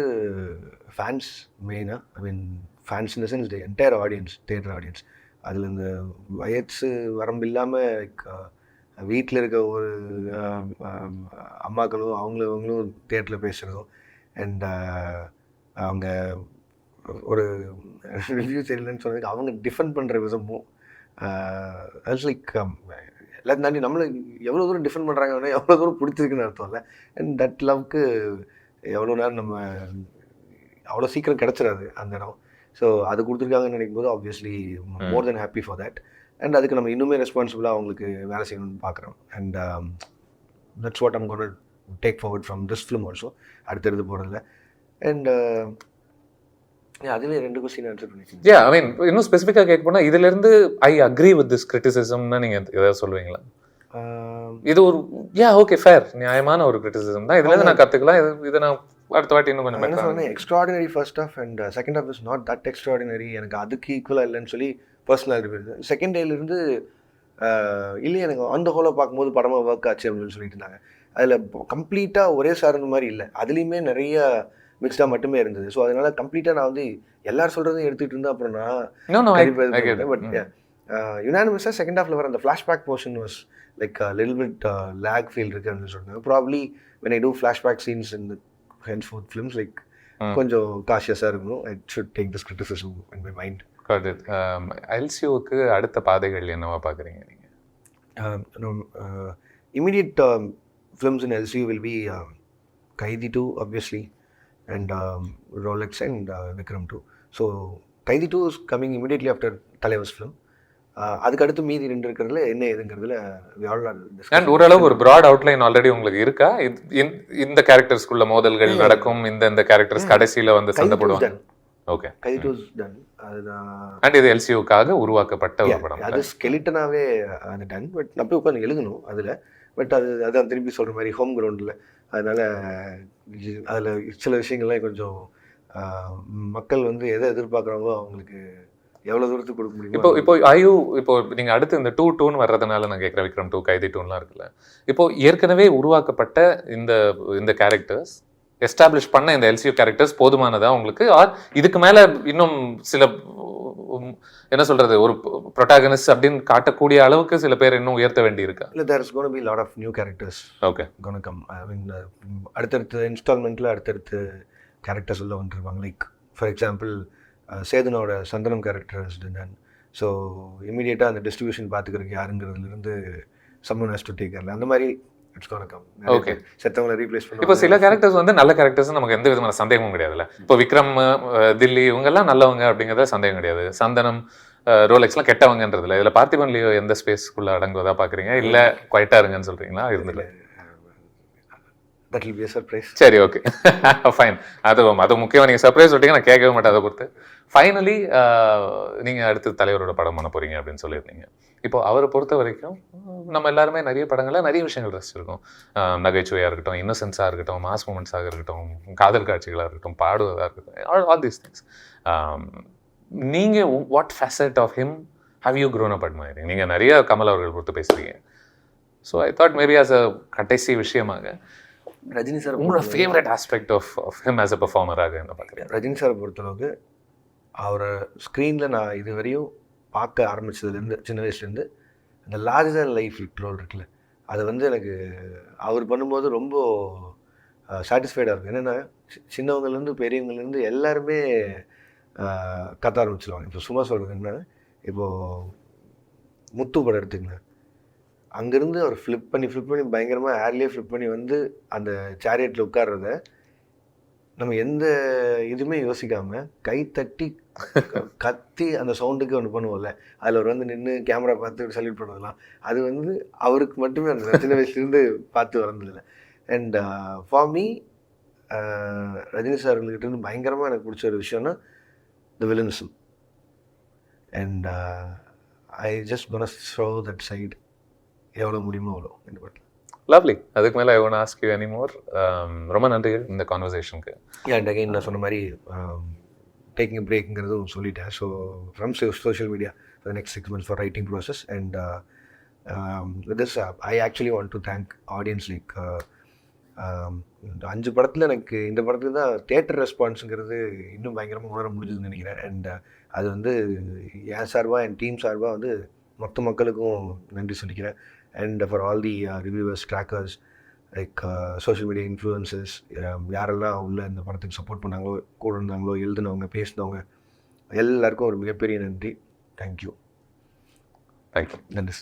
ஃபேன்ஸ் மெயினாக. I mean fans in the sense the entire audience, theatre audience. அதில் இந்த வயசு வரம்பு இல்லாமல் லைக் வீட்டில் இருக்க ஒரு அம்மாக்களும் அவங்களும் தியேட்டரில் பேசுகிறதும் அண்ட் அவங்க ஒரு ரிவ்யூ தெரியலன்னு சொன்னதுக்கு அவங்க டிஃபெண்ட் பண்ணுற விதமும் அட்ஸ் லைக் எல்லாத்தையும் தாண்டி நம்மளை எவ்வளோ தூரம் டிஃபெண்ட் பண்ணுறாங்கன்னா எவ்வளோ தூரம் பிடிச்சிருக்குன்னு அர்த்தம் இல்லை. அண்ட் தட் லவ்க்கு எவ்வளோ நேரம் நம்ம அவ்வளோ சீக்கிரம் கிடச்சிடாது அந்த இடம். ஸோ அது கொடுத்துருக்காங்கன்னு நினைக்கும் போது obviously more then happy for that. அண்ட் அதுக்கு நம்ம இன்னுமே ரெஸ்பான்சிபிளாக அவங்களுக்கு வேலை செய்யணும்னு பார்க்குறோம். And that's what I'm gonna take forward from this film also அடுத்தடுத்து போகிறதில்ல. அண்ட் அதுவே 2 கொஸ்டின் ஆன்சர் பண்ணிருக்கீங்க. ஐ மீன் இன்னும் ஸ்பெசிஃபிக்காக கேட்க போனால் இதிலிருந்து ஐ அக்ரி வித் திஸ் கிரிட்டிசிசம்னா நீங்கள் எதாவது சொல்லுவீங்களா? இது ஒரு ஓகே ஃபேர் நியாயமான ஒரு கிரிட்டிசிசம் தான், இதுலேருந்து நான் கற்றுக்கலாம், இதை நான் அடுத்த வாட்டி இன்னும் கொஞ்சம் என்ன சொன்னேன். Extraordinary first half and second half is not that extraordinary. எனக்கு அதுக்கு ஈக்குவலாக இல்லைன்னு சொல்லி பர்சனல் ரிவ்யூ. செகண்ட் டேலேருந்து இல்லையே எனக்கு அந்த ஹோலை பார்க்கும்போது படமாக ஒர்க் ஆச்சு அப்படின்னு சொல்லிட்டு இருந்தாங்க. அதில் கம்ப்ளீட்டாக ஒரே சார்ந்த மாதிரி இல்லை, அதுலேயுமே நிறைய மிக்ஸ்டாக மட்டுமே இருந்தது. ஸோ அதனால் கம்ப்ளீட்டாக நான் வந்து எல்லாரும் சொல்கிறதையும் எடுத்துகிட்டு இருந்தேன். அப்புறம் நான் பட் யுனானிமஸாக செகண்ட் ஹாஃபில் வர அந்த flashback portion was like little bit lag feel இருக்குது அப்படின்னு சொன்னாங்க. Probably when I do flashback scenes in the henceforth films, like கொஞ்சம் காஷியஸாக இருக்கணும். I should take this criticism in my mind. எல்சியூக்கு அடுத்த பாதைகள் என்னவா பார்க்குறீங்க நீங்கள்? Immediate films in LCU will be Kaidi 2 obviously, and Rolex and Vikram 2. So Kaidi 2 is coming immediately after Thalaivar's film. அதுக்கு அடுத்து மீதி 2 இருக்கிறதுல என்ன ஏதுங்கிறதுல we all are discussing. And ஓரளவு ஒரு ப்ராட் அவுட்லைன் ஆல்ரெடி உங்களுக்கு இருக்கா? இந்த கேரக்டர்ஸ்குள்ள மோதல்கள் நடக்கும், இந்த கேரக்டர்ஸ் கடைசியில வந்து சண்டை போடுவாங்க. Okay, Kaidi 2 is done. அதுதான். அண்ட் இது எல்சியூக்காக உருவாக்கப்பட்ட ஒரு படம். அது ஸ்கெலிட்டனாவே அது டன். பட் நான் போய் உட்காந்து எழுதணும் அதில். பட் அதான் திருப்பி சொல்கிற மாதிரி ஹோம் கிரவுண்டில். அதனால் அதில் சில விஷயங்கள்லாம் கொஞ்சம் மக்கள் வந்து எதை எதிர்பார்க்குறாங்களோ அவங்களுக்கு எவ்வளோ தூரத்துக்கு கொடுக்க முடியும். இப்போ நீங்கள் அடுத்து இந்த 2 வர்றதுனால நான் கேட்குறேன். விக்ரம் 2, கைதி 2லாம் இருக்குல்ல, இப்போ ஏற்கனவே உருவாக்கப்பட்ட இந்த கேரக்டர்ஸ் எஸ்டாப்ளிஷ் பண்ண இந்த எல்சியூ கேரக்டர்ஸ் போதுமானதா உங்களுக்கு? இதுக்கு மேலே இன்னும் சில என்ன சொல்றது, ஒரு ப்ரொட்டாகனிஸ்ட் அப்படின்னு காட்டக்கூடிய அளவுக்கு சில பேர் இன்னும் உயர்த்த வேண்டி இருக்கா? இல்லை, there is gonna be lot of new characters. Okay, gonna come. I mean அடுத்தடுத்த இன்ஸ்டால்மெண்ட்டில் அடுத்தடுத்து கேரக்டர்ஸ் உள்ள வந்துருவாங்க. லைக் ஃபார் எக்ஸாம்பிள் சேதனோட சந்தனம் கேரக்டர்ஸ் டன். ஸோ இமீடியட்டாக அந்த டிஸ்ட்ரிபியூஷன் பார்த்துக்கிறதுக்கு யாருங்கிறதுலேருந்து someone has to take care. அந்த மாதிரி இட்ஸ் கோனா கம். ஓகே, செத்தவங்களை ரீப்ளேஸ் பண்ணி. இப்போ சில கேரக்டர்ஸ் வந்து நல்ல கேரக்டர்ஸ், நமக்கு எந்த விதமான சந்தேகமும் கிடையாதுல்ல. இப்போ விக்ரம், தில்லி இவங்கெல்லாம் நல்லவங்க அப்படிங்கிறத சந்தேகம் கிடையாது. சந்தனம், ரோலெக்ஸ்லாம் கெட்டவங்கன்றதுல. இதில் பார்த்திபன்லேயோ எந்த ஸ்பேஸ்க்குள்ளே அடங்குவதா பார்க்குறீங்க, இல்லை குவைட்டாக இருங்கன்னு சொல்கிறீங்களா? இருந்துல that will be a surprise. சரி, ஓகே, ஃபைன். அது முக்கியமாக நீங்கள் சர்ப்ரைஸ் விட்டீங்க, நான் கேட்கவே மாட்டேன் அதை பொறுத்து. ஃபைனலி நீங்கள் அடுத்து தலைவரோட படம் பண்ண போகிறீங்க அப்படின்னு சொல்லியிருந்தீங்க. இப்போ அவரை பொறுத்த வரைக்கும் நம்ம எல்லாருமே நிறைய படங்களில் நிறைய விஷயங்கள் ரசிச்சிருக்கோம். நகைச்சுவையாக இருக்கட்டும், இன்னசென்ஸாக இருக்கட்டும், மாஸ் மூமெண்ட்ஸாக இருக்கட்டும், காதல் காட்சிகளாக இருக்கட்டும், பாடுவதாக இருக்கட்டும், ஆல் தீஸ் திங்ஸ். நீங்கள் what facet of him how you grown up admiring? நீங்கள் நிறைய கமல் அவர்கள் பொறுத்து பேசுகிறீங்க. So I thought maybe as a கடைசி விஷயமாக ரஜினி சார் உங்களோட favourite aspect of him as a பெர்ஃபார்மராக என்ன பார்க்குறேன்? ரஜினி சாரை பொறுத்தளவுக்கு அவரை ஸ்க்ரீனில் நான் இது வரையும் பார்க்க ஆரம்பித்ததுலேருந்து, சின்ன வயசுலேருந்து அந்த லார்ஜர் லைஃப் ரோல் இருக்குல்ல, அது வந்து எனக்கு அவர் பண்ணும்போது ரொம்ப சாட்டிஸ்ஃபைடாக இருக்கும். என்னென்னா சின்னவங்கலேருந்து பெரியவங்கலேருந்து எல்லாருமே கத்த ஆரம்பிச்சிடுவாங்க. இப்போ சும்மா சொல்கிறது என்ன, இப்போது முத்து படம் எடுத்துங்களேன், அங்கேருந்து அவர் ஃப்ளிப் பண்ணி பயங்கரமாக ஏர்லேயே ஃப்ளிப் பண்ணி வந்து அந்த சேரியட்டில் உட்கார்றத நம்ம எந்த இதுவுமே யோசிக்காமல் கை தட்டி கத்தி அந்த சவுண்டுக்கு ஒன்று பண்ணுவோம்ல, அதில் அவர் வந்து நின்று கேமரா பார்த்து சல்யூட் பண்ணுவதெல்லாம் அது வந்து அவருக்கு மட்டுமே அந்த சின்ன வயசுலேருந்து பார்த்து வளர்ந்ததில்லை. அண்ட் ஃபார் மீ ரஜினி சார்கிட்ட பயங்கரமாக எனக்கு பிடிச்ச ஒரு விஷயம்னா the villainism. And I just gonna show that side எவ்வளோ முடியுமோ அவ்வளோ இந்த படத்தில். லவ்லி. அதுக்கு மேலே I want ask you any more. ரொம்ப நன்றிகள் இந்த கான்வர்சேஷனுக்கு. அண்ட் அகைன் நான் சொன்ன மாதிரி டேக்கிங் பிரேக்குங்கிறதும் சொல்லிட்டேன். So from social media for next 6 months for writing process. And this I actually want to thank audience. Like 5 படத்தில் எனக்கு இந்த படத்துக்கு தான் தியேட்டர் ரெஸ்பான்ஸுங்கிறது இன்னும் பயங்கரமாக உணர முடிஞ்சதுன்னு நினைக்கிறேன். அண்ட் அது வந்து என் சார்பாக என் டீம் சார்பாக வந்து மொத்த மக்களுக்கும் நன்றி சொல்லிக்கிறேன். And for all the reviewers, trackers, like social media influences, யாரெல்லாம் உள்ள இந்த படத்துக்கு சப்போர்ட் பண்ணாங்களோ, கூட இருந்தாங்களோ, எழுதுனவங்க, பேசினவங்க எல்லாருக்கும் ஒரு மிகப்பெரிய நன்றி. தேங்க்யூ. தேங்க்யூ. நன்றி.